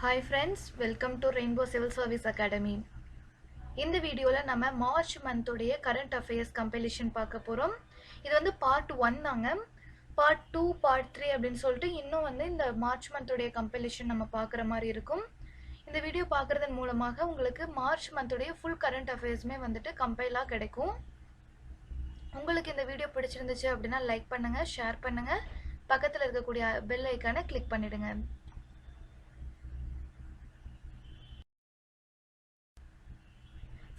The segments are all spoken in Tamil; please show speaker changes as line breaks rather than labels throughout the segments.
Hi friends, welcome to Rainbow Civil Service Academy. இந்த வீடியோல நம்ம மார்ச் மந்த் உடைய கரண்ட் அஃபேர்ஸ் கம்பைலேஷன் பார்க்க போறோம். இது வந்து பார்ட் 1 தாங்க. பார்ட் 2, பார்ட் 3 அப்படினு சொல்லிட்டு இன்னும் வந்து இந்த மார்ச் மந்த் உடைய கம்பைலேஷன் நம்ம பார்க்குற மாதிரி இருக்கும். இந்த வீடியோ பார்க்கிறதன் மூலமாக உங்களுக்கு மார்ச் மந்த் உடைய full கரண்ட் அஃபேர்ஸ்மே வந்துட்டு கம்பைலா கிடைக்கும். உங்களுக்கு இந்த வீடியோ பிடிச்சிருந்துச்சு அப்படினா லைக் பண்ணுங்க, ஷேர் பண்ணுங்க, பக்கத்துல இருக்கக்கூடிய பெல் ஐகானை கிளிக் பண்ணிடுங்க.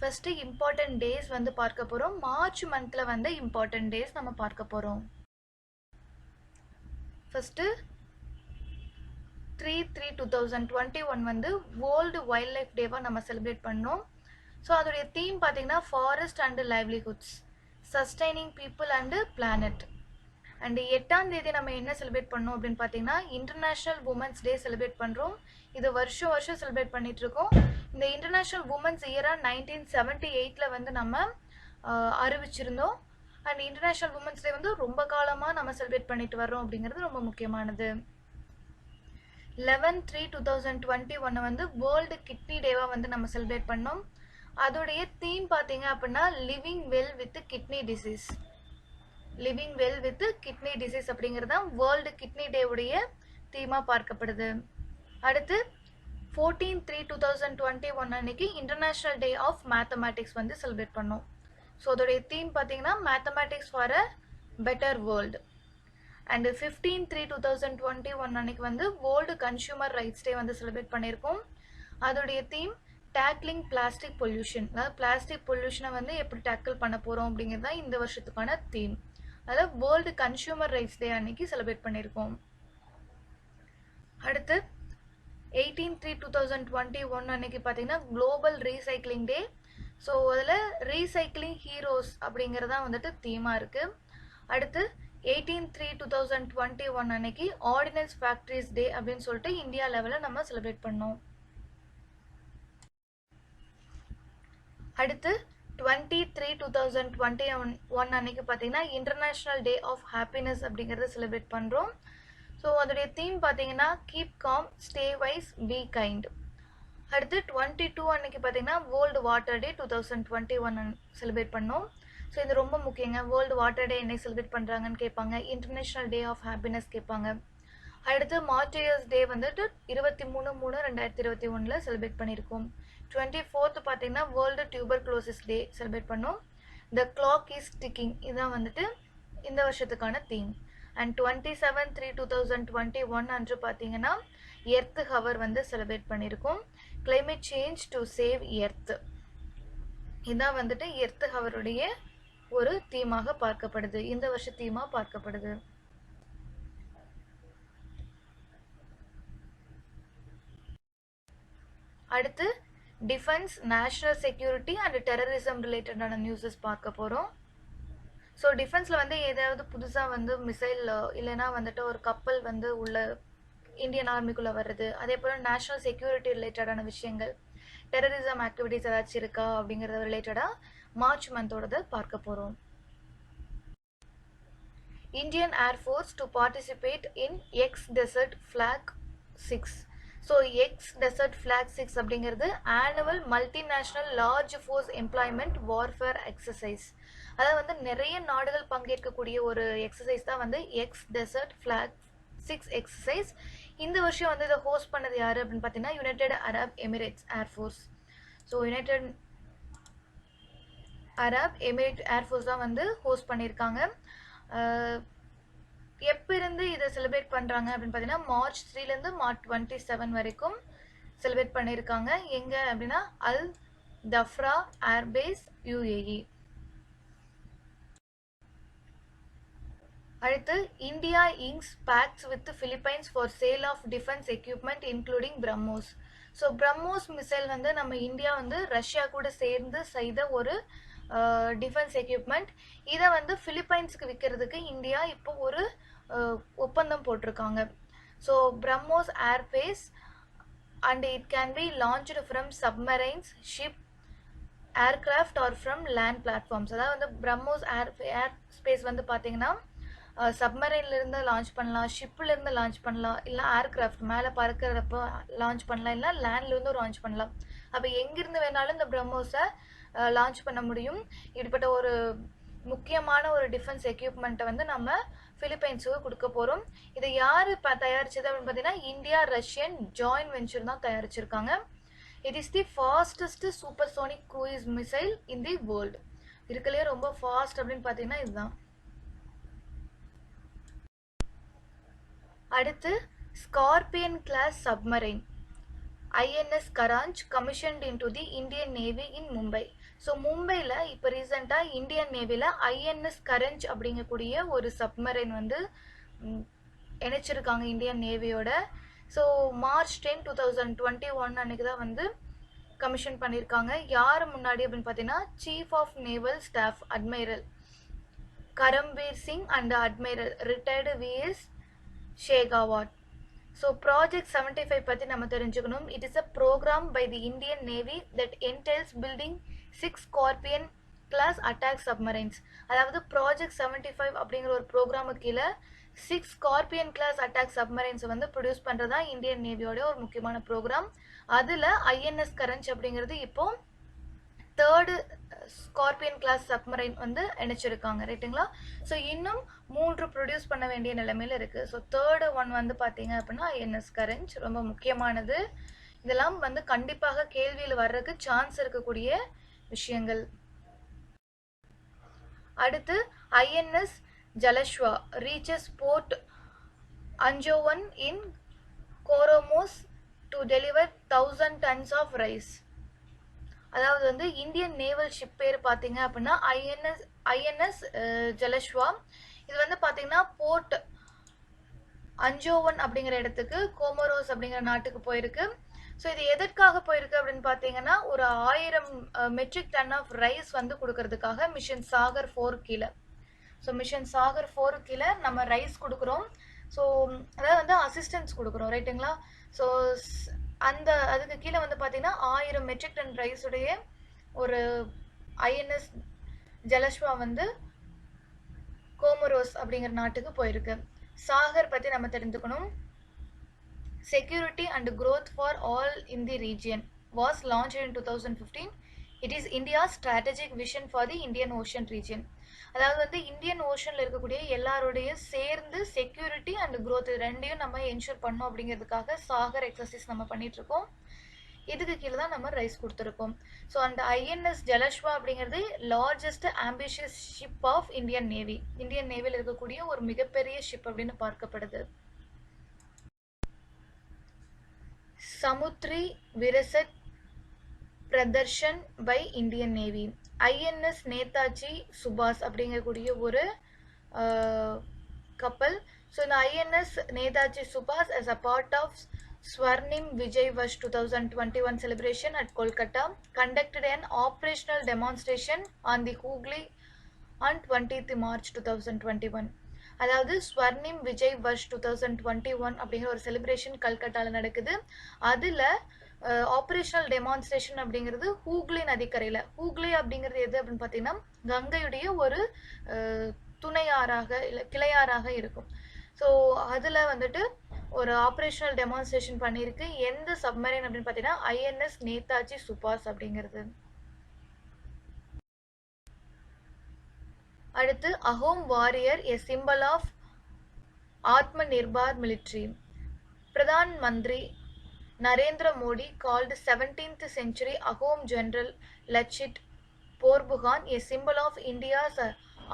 First important days வந்து பார்க்க போறோம். மார்ச் மந்த்ல வந்து important days நம்ம பார்க்க போறோம். First 3/3/2021 வந்து World Wildlife Day-வா நம்ம செலிப்ரேட் பண்ணோம். ஸோ அதோடைய தீம் பார்த்தீங்கன்னா forest and livelihoods, sustaining people and planet. And 8ஆம் தேதி நம்ம என்ன செலிப்ரேட் பண்ணோம் அப்படின்னு பார்த்தீங்கன்னா இன்டர்நேஷ்னல் உமன்ஸ் டே செலிப்ரேட் பண்ணுறோம். இது வருஷம் செலிப்ரேட் பண்ணிட்டு இருக்கோம். இந்த இன்டர்நேஷ்னல் உமன்ஸ் இயராக 1978 வந்து நம்ம அறிவிச்சிருந்தோம். அண்ட் இன்டர்நேஷ்னல் உமன்ஸ் டே வந்து ரொம்ப காலமாக நம்ம செலிப்ரேட் பண்ணிட்டு வர்றோம் அப்படிங்கிறது ரொம்ப முக்கியமானது. 11/3/2021 வந்து வேர்ல்டு கிட்னி டேவாக வந்து நம்ம செலிப்ரேட் பண்ணோம். அதோடைய தீம் பார்த்தீங்க அப்படின்னா living well with kidney disease. Living well with kidney disease அப்படிங்கிறது தான் வேர்ல்டு கிட்னி டே உடைய தீமாக பார்க்கப்படுது. அடுத்து 14/3/2021 அன்னைக்கு இன்டர்நேஷ்னல் டே ஆஃப் மேத்தமேட்டிக்ஸ் வந்து செலிப்ரேட் பண்ணோம். ஸோ அதோடைய தீம் பார்த்தீங்கன்னா mathematics for a better world. And 15/3/2021 அன்னைக்கு வந்து வேர்ல்டு கன்சியூமர் ரைட்ஸ் டே வந்து செலிப்ரேட் பண்ணியிருக்கோம். அதோடைய தீம் டேக்லிங் பிளாஸ்டிக் பொல்யூஷன், அதாவது பிளாஸ்டிக் பொல்யூஷனை வந்து எப்படி டேக்கிள் பண்ண போகிறோம் அப்படிங்கிறது தான் இந்த வருஷத்துக்கான தீம். அதாவது வேர்ல்டு கன்சியூமர் ரைட்ஸ் டே அன்னைக்கு செலிப்ரேட் பண்ணியிருக்கோம். அடுத்து 18/3/2021 அன்னைக்கு பார்த்தீங்கன்னா குளோபல் ரீசைக்ளிங் டே. ஸோ அதில் ரீசைக்ளிங் ஹீரோஸ் அப்படிங்கிறதா வந்துட்டு தீமாக இருக்குது. அடுத்து 18/3/2021 அன்னைக்கு ஆர்டினன்ஸ் ஃபேக்ட்ரிஸ் டே அப்படின்னு சொல்லிட்டு இந்தியா லெவலில் நம்ம செலிப்ரேட் பண்ணோம். அடுத்து 20/3/2021 அன்னைக்கு பார்த்தீங்கன்னா இன்டர்நேஷ்னல் டே ஆஃப் ஹாப்பினஸ் அப்படிங்கிறத செலிப்ரேட் பண்ணுறோம். ஸோ அதோடைய தீம் பார்த்தீங்கன்னா keep calm, stay wise, be kind. அடுத்து 22 அன்னைக்கு பார்த்தீங்கன்னா வேர்ல்டு வாட்டர் டே 2021 செலிப்ரேட் பண்ணோம். ஸோ இது ரொம்ப முக்கியங்க. வேர்ல்டு வாட்டர் டே என்னை செலிப்ரேட் பண்ணுறாங்கன்னு கேட்பாங்க. இன்டர்நேஷ்னல் டே ஆஃப் ஹாப்பினஸ் கேட்பாங்க. அடுத்து மார்டியர்ஸ் டே வந்துட்டு 23/3/2021 செலிப்ரேட் பண்ணியிருக்கோம். 24th பார்த்தீங்கன்னா வேர்ல்டு டியூபர்குலோசிஸ் டே செலிப்ரேட் பண்ணோம். த கிளாக் இஸ் டிக்கிங், இதுதான் வந்துட்டு இந்த வருஷத்துக்கான தீம். அண்ட் 27/3/2021 அன்று பார்த்தீங்கன்னா எர்த் ஹவர் வந்து செலிப்ரேட் பண்ணியிருக்கோம். Climate change to save earth, இதுதான் வந்துட்டு எர்த் ஹவருடைய ஒரு தீமாக பார்க்கப்படுது, இந்த வருஷ தீமாக பார்க்கப்படுது. அடுத்து defence, national security and terrorism ரிலேட்டடான நியூஸஸ் பார்க்க போகிறோம். ஸோ டிஃபென்ஸில் வந்து ஏதாவது புதுசாக வந்து மிசைல் இல்லைன்னா வந்துட்டு ஒரு கப்பல் வந்து உள்ள இந்தியன் ஆர்மிக்குள்ளே வர்றது, அதே போல் நேஷனல் செக்யூரிட்டி ரிலேட்டடான விஷயங்கள், டெரரிசம் ஆக்டிவிட்டிஸ் ஏதாச்சும் இருக்கா அப்படிங்கிறத ரிலேட்டடாக மார்ச் மந்தோடதை பார்க்க போகிறோம். Indian air force to participate in ex desert flag 6. So ex desert flag 6 அப்படிங்கிறது annual multinational large force employment warfare exercise. அதாவது வந்து நிறைய நாடுகள் பங்கேற்கக்கூடிய ஒரு எக்ஸசைஸ் தான் வந்து எக்ஸ் டெசர்ட் ஃபிளாக் 6 எக்ஸசைஸ். இந்த வருஷம் வந்து இதை ஹோஸ்ட் பண்ணது யார் அப்படின்னு பார்த்தீங்கன்னா United Arab Emirates air force. So United Arab Emirate air force தான் வந்து ஹோஸ்ட் பண்ணியிருக்காங்க. எப்போ இருந்து இதை செலிப்ரேட் பண்ணுறாங்க அப்படின்னு பார்த்தீங்கன்னா மார்ச் 3லேருந்து மார்ச் 27 வரைக்கும் செலிப்ரேட் பண்ணியிருக்காங்க. எங்கே அப்படின்னா அல் தஃப்ரா ஏர்பேஸ், UAE. அடுத்து India inks pacts with Philippines for sale of defence equipment including BrahMos. So BrahMos missile வந்து நம்ம இந்தியா வந்து ரஷ்யா கூட சேர்ந்து செய்த ஒரு டிஃபென்ஸ் எக்யூப்மெண்ட். இதை வந்து பிலிப்பைன்ஸுக்கு விற்கிறதுக்கு இந்தியா இப்போ ஒரு ஒப்பந்தம் போட்டிருக்காங்க. So BrahMos air base and it can be launched from submarines, ship, aircraft or from land platforms. அதாவது வந்து பிரம்மோஸ் ஏர் ஸ்பேஸ் வந்து பார்த்தீங்கன்னா சப்மரைன்லேருந்து லான்ச் பண்ணலாம், ஷிப்லேருந்து லான்ச் பண்ணலாம், இல்லை ஏர்கிராஃப்ட் மேலே பறக்கிறப்போ லான்ச் பண்ணலாம், இல்லை லேண்ட்லேருந்தும் லான்ச் பண்ணலாம். அப்போ எங்கேருந்து வேணாலும் இந்த பிரம்மோஸை லான்ச் பண்ண முடியும். இப்படிப்பட்ட ஒரு முக்கியமான ஒரு டிஃபென்ஸ் எக்யூப்மெண்ட்டை வந்து நம்ம பிலிப்பைன்ஸுக்கு கொடுக்க போகிறோம். இதை யார் தயாரிச்சது அப்படின்னு பார்த்தீங்கன்னா இந்தியா ரஷ்யன் ஜாயின்ட் வெஞ்சர் தான் தயாரிச்சிருக்காங்க. It is the fastest supersonic cruise missile in the world. இருக்கலையே ரொம்ப ஃபாஸ்ட் அப்படின்னு பார்த்தீங்கன்னா இதுதான். அடுத்து Scorpion class submarine INS Karanj commissioned into the Indian Navy in Mumbai. So மும்பையில் இப்போ ரீசெண்டாக இந்தியன் நேவியில் ஐஎன்எஸ் கரஞ்ச் அப்படிங்கக்கூடிய ஒரு சப்மரைன் வந்து இணைச்சிருக்காங்க இந்தியன் நேவியோட. ஸோ March 10, 2021 அன்னைக்கு தான் வந்து கமிஷன் பண்ணியிருக்காங்க. யார் முன்னாடி அப்படின்னு பார்த்தீங்கன்னா chief of naval staff admiral Karambir Singh and admiral retired VS Shekhawat. So project 75 பற்றி நம்ம தெரிஞ்சுக்கணும். It is a programme by the Indian Navy that entails building 6 Scorpion class attack submarines. அதாவது ப்ராஜெக்ட் 75 அப்படிங்கிற ஒரு ப்ரோக்ராமுக்கு கீழே 6 ஸ்கார்பியன் கிளாஸ் அட்டாக் சப்மரைன்ஸை வந்து ப்ரொடியூஸ் பண்ணுறதா இந்தியன் நேவியோட ஒரு முக்கியமான ப்ரோக்ராம். அதில் ஐஎன்எஸ் கரஞ்ச் அப்படிங்கிறது இப்போ 3rd ஸ்கார்பியன் கிளாஸ் சப்மரைன் வந்து இணைச்சிருக்காங்க, ரைட்டுங்களா? ஸோ இன்னும் 3 ப்ரொடியூஸ் பண்ண வேண்டிய நிலைமையில் இருக்குது. ஸோ 3rd ஒன் வந்து பார்த்தீங்க அப்படின்னா ஐஎன்எஸ் கரஞ்ச் ரொம்ப முக்கியமானது. இதெல்லாம் வந்து கண்டிப்பாக கேள்வியில் வர்றதுக்கு சான்ஸ் இருக்கக்கூடிய விஷயங்கள். அடுத்து INS Jalashwa reaches port Anjouan in Comoros to deliver 1000 tons of rice. அதாவது வந்து இந்தியன் நேவல் ஷிப் பேர் பார்த்தீங்க அப்படின்னா ஐஎன்எஸ் ஜலஸ்வா. இது வந்து பார்த்தீங்கன்னா போர்ட் அஞ்சோவன் அப்படிங்கிற இடத்துக்கு கோமோரோஸ் அப்படிங்கிற நாட்டுக்கு போயிருக்கு. ஸோ இது எதற்காக போயிருக்கு அப்படின்னு பார்த்தீங்கன்னா ஒரு 1000 மெட்ரிக் டன் ஆஃப் ரைஸ் வந்து கொடுக்கறதுக்காக மிஷன் சாகர் 4 கீழே. ஸோ மிஷன் சாகர் 4 கீழே நம்ம ரைஸ் கொடுக்குறோம். ஸோ அதாவது வந்து அசிஸ்டன்ஸ் கொடுக்குறோம், ரைட்டுங்களா? ஸோ அதுக்கு கீழே வந்து பார்த்தீங்கன்னா 1000 மெட்ரிக் டன் ரைஸுடைய ஒரு ஐஎன்எஸ் ஜலஸ்வா வந்து கோமோரோஸ் அப்படிங்கிற நாட்டுக்கு போயிருக்கு. சாகர் பற்றி நம்ம தெரிஞ்சுக்கணும். Security and growth for all in the region was launched in 2015. It is India's strategic vision for the Indian Ocean region. அதாவது வந்து இந்தியன் ஓஷனில் இருக்கக்கூடிய எல்லாருடைய சேர்ந்து செக்யூரிட்டி அண்ட் க்ரோத் ரெண்டையும் நம்ம என்ஷூர் பண்ணோம் அப்படிங்கிறதுக்காக சாகர் எக்ஸசைஸ் நம்ம பண்ணிகிட்ருக்கோம். இதுக்கு கீழே தான் நம்ம ரைஸ் கொடுத்துருக்கோம். ஸோ அந்த ஐஎன்எஸ் ஜலஸ்வா அப்படிங்கிறது largest ambitious ship of Indian Navy. Indian நேவியில் இருக்கக்கூடிய ஒரு மிகப்பெரிய ஷிப் அப்படின்னு பார்க்கப்படுது. Samudri Virasat Pradarshan by Indian Navy INS Netaji சுபாஷ் அப்படிங்கக்கூடிய ஒரு கப்பல். ஸோ இந்த ஐஎன்எஸ் நேதாஜி சுபாஷ் as a part of Swarnim Vijay Vash 2021 celebration at Kolkata conducted an operational demonstration on the Hooghly on 20th March 2021. அதாவது ஸ்வர்ணிம் விஜய் வர்ஷ் 2021 அப்படிங்கிற ஒரு செலிப்ரேஷன் கல்கட்டாவில் நடக்குது. அதில் ஆப்ரேஷனல் டெமான்ஸ்ட்ரேஷன் அப்படிங்கிறது ஹூக்லி நதிக்கரையில். ஹூக்லி அப்படிங்கிறது எது அப்படின்னு பார்த்தீங்கன்னா கங்கையுடைய ஒரு துணையாறாக இல்லை கிளையாறாக இருக்கும். ஸோ அதில் வந்துட்டு ஒரு ஆப்ரேஷனல் டெமான்ஸ்ட்ரேஷன் பண்ணியிருக்கு. எந்த சப்மரைன் அப்படின்னு பார்த்தீங்கன்னா ஐஎன்எஸ் நேதாஜி சுபாஷ் அப்படிங்கிறது. அடுத்து Ahom warrior a symbol of Atmanirbhar military. Pradhan Mantri Narendra Modi called 17th century Ahom general Lachit Borphukan a symbol of India's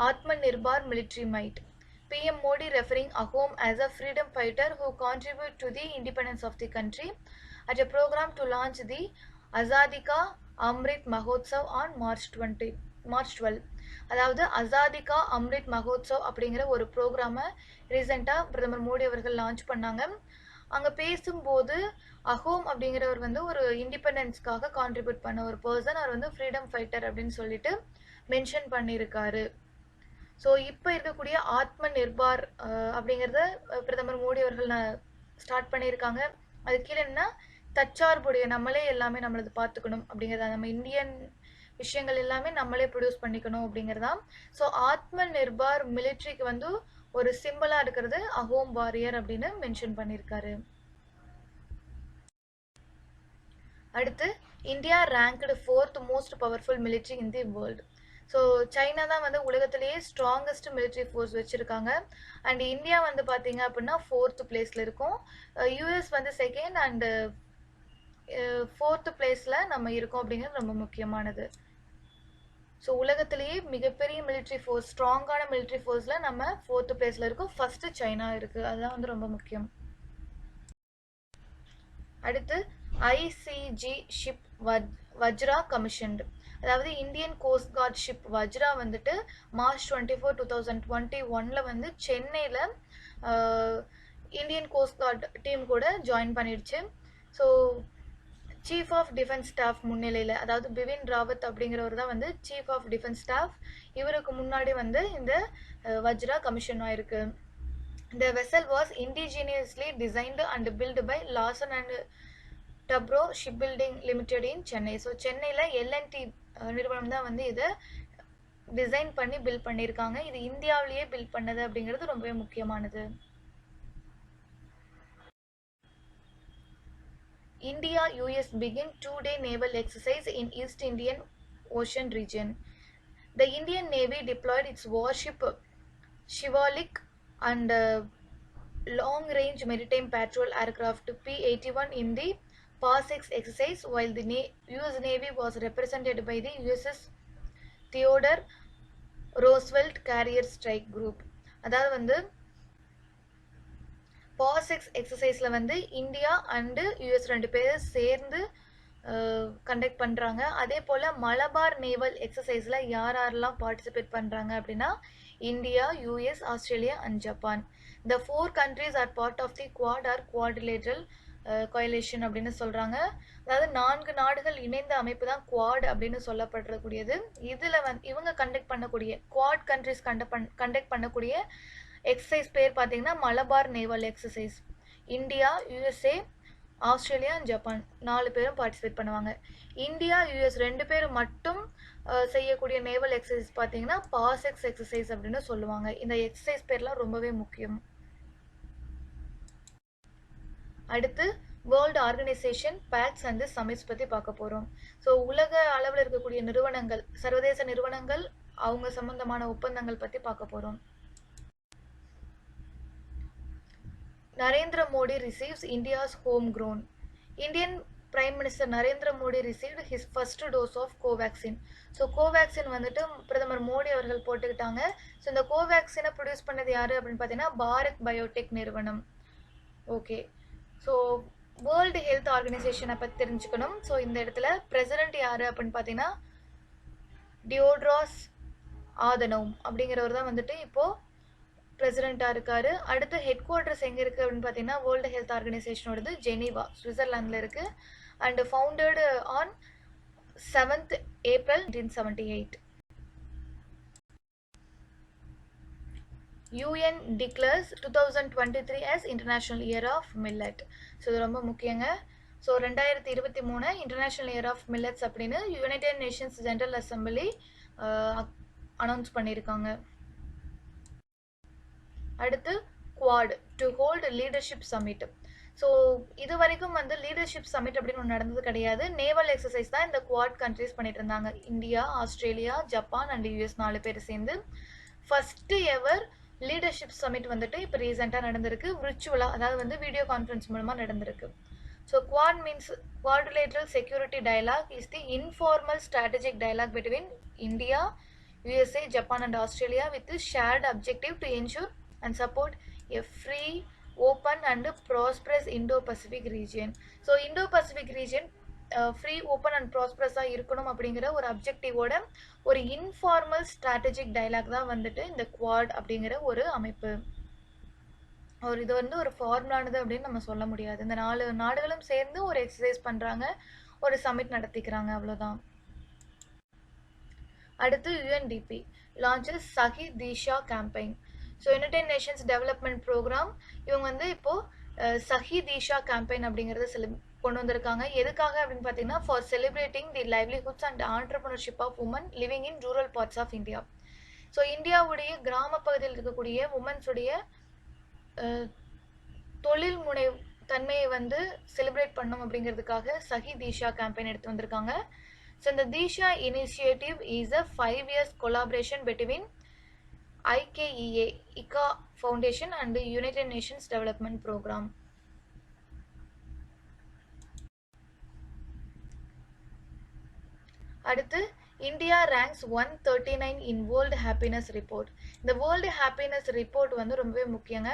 Atmanirbhar military might. PM Modi referring Ahom as a freedom fighter who contributed to the independence of the country at a program to launch the Azadi Ka Amrit Mahotsav on March 12. அதாவது அசாதி கா அம்ரித் மகோத்சவ் அப்படிங்கிற ஒரு ப்ரோக்ராமை ரீசெண்டாக பிரதமர் மோடி அவர்கள் லான்ச் பண்ணாங்க. அங்கே பேசும்போது அஹோம் அப்படிங்கிறவர் வந்து ஒரு இண்டிபெண்டன்ஸ்க்காக கான்ட்ரிபியூட் பண்ண ஒரு பர்சன், அவர் வந்து ஃப்ரீடம் ஃபைட்டர் அப்படின்னு சொல்லிட்டு மென்ஷன் பண்ணியிருக்காரு. ஸோ இப்போ இருக்கக்கூடிய ஆத்ம நிர்பார் அப்படிங்கிறத பிரதமர் மோடி அவர்கள் ஸ்டார்ட் பண்ணியிருக்காங்க. அது கீழே என்ன தற்சார்புடைய நம்மளே எல்லாமே நம்மளது பார்த்துக்கணும் அப்படிங்கிறதா, நம்ம இந்தியன் விஷயங்கள் எல்லாமே நம்மளே ப்ரொடியூஸ் பண்ணிக்கணும் அப்படிங்கிறதா. ஸோ ஆத்ம நிர்பார் மிலிட்ரிக்கு வந்து ஒரு சிம்பிளா இருக்கிறது அஹோம் வாரியர் அப்படின்னு மென்ஷன் பண்ணியிருக்காரு. அடுத்து India ranked 4th most powerful military in the world. So China தான் வந்து உலகத்திலேயே ஸ்ட்ராங்கஸ்ட் மிலிட்ரி ஃபோர்ஸ் வச்சுருக்காங்க. அண்ட் இந்தியா வந்து பார்த்தீங்க அப்படின்னா 4th பிளேஸில் இருக்கும். யூஎஸ் வந்து செகண்ட் அண்டு 4th பிளேஸில் நம்ம இருக்கோம் அப்படிங்கிறது ரொம்ப முக்கியமானது. ஸோ உலகத்திலேயே மிகப்பெரிய மிலிட்ரி ஃபோர்ஸ், ஸ்ட்ராங்கான மிலிட்ரி ஃபோர்ஸில் நம்ம 4th பிளேஸில் இருக்கோம். ஃபஸ்ட்டு சைனா இருக்குது, அதுதான் வந்து ரொம்ப முக்கியம். அடுத்து ஐசிஜி ஷிப் வஜ்ரா கமிஷன்டு. அதாவது Indian coast guard ship Vajra வந்துட்டு மார்ச் 24, 2021 வந்து சென்னையில் இந்தியன் கோஸ்ட் கார்ட் டீம் கூட ஜாயின் பண்ணிடுச்சு. So chief of defence staff முன்னிலையில், அதாவது பிபின் ராவத் அப்படிங்கிறவர் தான் வந்து சீஃப் ஆஃப் டிஃபென்ஸ் ஸ்டாஃப். இவருக்கு முன்னாடி வந்து இந்த வஜ்ரா கமிஷன் ஆயிருக்கு. The vessel was indigenously designed and built by Larsen and Toubro Shipbuilding Limited in Chennai. So சென்னையில் எல்என்டி நிறுவனம் தான் வந்து இதை டிசைன் பண்ணி பில்ட் பண்ணியிருக்காங்க. இது இந்தியாவிலேயே பில்ட் பண்ணது அப்படிங்கிறது ரொம்பவே முக்கியமானது. India US begin 2-day naval exercise in East Indian Ocean region. The Indian Navy deployed its warship Shivalik and long-range maritime patrol aircraft P-81 in the PAR-6 exercise, while the US Navy was represented by the USS Theodore Roosevelt Carrier Strike Group. அதாவது வந்து PAR-6 எக்ஸசைஸில் வந்து இந்தியா அண்டு யூஎஸ் 2 பேர் சேர்ந்து கண்டக்ட் பண்ணுறாங்க. அதே போல் மலபார் நேவல் எக்ஸசைஸில் யாரெல்லாம் பார்ட்டிசிபேட் பண்ணுறாங்க அப்படின்னா India, US, Australia and Japan. இந்த 4 countries are part of the Quad or quadrilateral coalition அப்படின்னு சொல்கிறாங்க. அதாவது 4 நாடுகள் இணைந்த அமைப்பு தான் குவாட் அப்படின்னு சொல்லப்படக்கூடியது. இதில் வந்து இவங்க கண்டக்ட் பண்ணக்கூடிய குவாட் கண்ட்ரிஸ் கண்டக்ட் பண்ணக்கூடிய எக்ஸசைஸ் பேர் பார்த்தீங்கன்னா Malabar naval exercise. India, USA, Australia and Japan 4 பேரும் பார்ட்டிசிபேட் பண்ணுவாங்க. இந்தியா, யூஎஸ் 2 பேர் மட்டும் செய்யக்கூடிய நேவல் எக்ஸசைஸ் பார்த்தீங்கன்னா PAR-6 எக்ஸசைஸ் அப்படின்னு சொல்லுவாங்க. இந்த எக்ஸசைஸ் பேர்லாம் ரொம்பவே முக்கியம். அடுத்து world organisation packs and summits பற்றி பார்க்க போகிறோம். ஸோ உலக அளவில் இருக்கக்கூடிய நிறுவனங்கள், சர்வதேச நிறுவனங்கள், அவங்க சம்பந்தமான ஒப்பந்தங்கள் பற்றி பார்க்க போகிறோம். Narendra Modi receives India's homegrown. Indian Prime Minister Narendra Modi received his first dose of Covaxin. So Covaxin வந்துட்டு பிரதமர் மோடி அவர்கள் போட்டுக்கிட்டாங்க. ஸோ இந்த கோவேக்சினை ப்ரொடியூஸ் பண்ணது யார் அப்படின்னு பார்த்தீங்கன்னா பாரத் பயோடெக் நிறுவனம். ஓகே, ஸோ வேர்ல்டு ஹெல்த் ஆர்கனைசேஷனை பற்றி தெரிஞ்சுக்கணும். ஸோ இந்த இடத்துல பிரசிடென்ட் யார் அப்படின்னு பார்த்தீங்கன்னா டியோட்ராஸ் ஆதனோம் அப்படிங்கிறவர் தான் வந்துட்டு இப்போது பிரசிடெண்ட்டாக இருக்கார். அடுத்து ஹெட் குவார்ட்டர்ஸ் எங்கே இருக்குது அப்படின்னு பார்த்தீங்கன்னா வேர்ல்டு ஹெல்த் ஆர்கனைசேஷனோடது ஜெனீவா, சுவிட்சர்லாந்தில் இருக்குது. And founded on 7th April 1978. UN declares 2023 as International Year of Millet. So இது ரொம்ப முக்கியங்க. So 2023 international year of millets அப்படின்னு United Nations General Assembly announce பண்ணியிருக்காங்க. அடுத்து Quad to hold leadership summit. So இது வரைக்கும் வந்து லீடர்ஷிப் சமிட் அப்படின்னு ஒன்று நடந்தது கிடையாது. நேவல் எக்ஸசைஸ் தான் இந்த குவாட் கண்ட்ரிஸ் பண்ணிட்டு இருந்தாங்க. India, Australia, Japan and US 4 பேர் சேர்ந்து ஃபர்ஸ்ட் எவர் லீடர்ஷிப் சமிட் வந்துட்டு இப்போ ரீசெண்டாக நடந்திருக்கு. விர்ச்சுவலாக, அதாவது வந்து வீடியோ கான்ஃபரன்ஸ் மூலமாக நடந்திருக்கு. So Quad means quadrilateral security dialogue is the informal strategic dialogue between India, USA, Japan and Australia with a shared objective to ensure and support a free, open and prosperous Indo-Pacific region. So Indo-Pacific region free, open and prosperous இருக்கணும் அப்படிங்கிற ஒரு அப்ஜெக்டிவோட ஒரு இன்ஃபார்மல் ஸ்ட்ராட்டஜிக் டயலாக் தான் வந்துட்டு இந்த குவாட் அப்படிங்கிற ஒரு அமைப்பு. இது வந்து ஒரு ஃபார்முலானது அப்படின்னு நம்ம சொல்ல முடியாது. இந்த 4 நாடுகளும் சேர்ந்து ஒரு எக்ஸசைஸ் பண்ணுறாங்க, ஒரு சமிட் நடத்திக்கிறாங்க, அவ்வளோதான். அடுத்து UNDP launches Sahi Disha campaign. So United Nations development programme இவங்க வந்து இப்போது சஹி தீஷா கேம்பெயின் அப்படிங்கிறத கொண்டு வந்திருக்காங்க. எதுக்காக அப்படின்னு பார்த்தீங்கன்னா for celebrating the livelihoods and entrepreneurship of woman living in rural parts of India. So இந்தியாவுடைய கிராம பகுதியில் இருக்கக்கூடிய உமன்ஸுடைய தொழில் முனை தன்மையை வந்து செலிப்ரேட் பண்ணும் அப்படிங்கிறதுக்காக சஹி தீஷா கேம்பெயின் எடுத்து வந்திருக்காங்க. ஸோ இந்த Disha initiative is a 5 years collaboration between IKEA ICA Foundation and the United Nations Development Program. அடுத்து India ranks 139 in world happiness report. இந்த வேர்ல்டு ஹாப்பினஸ் ரிப்போர்ட் வந்து ரொம்பவே முக்கியங்க.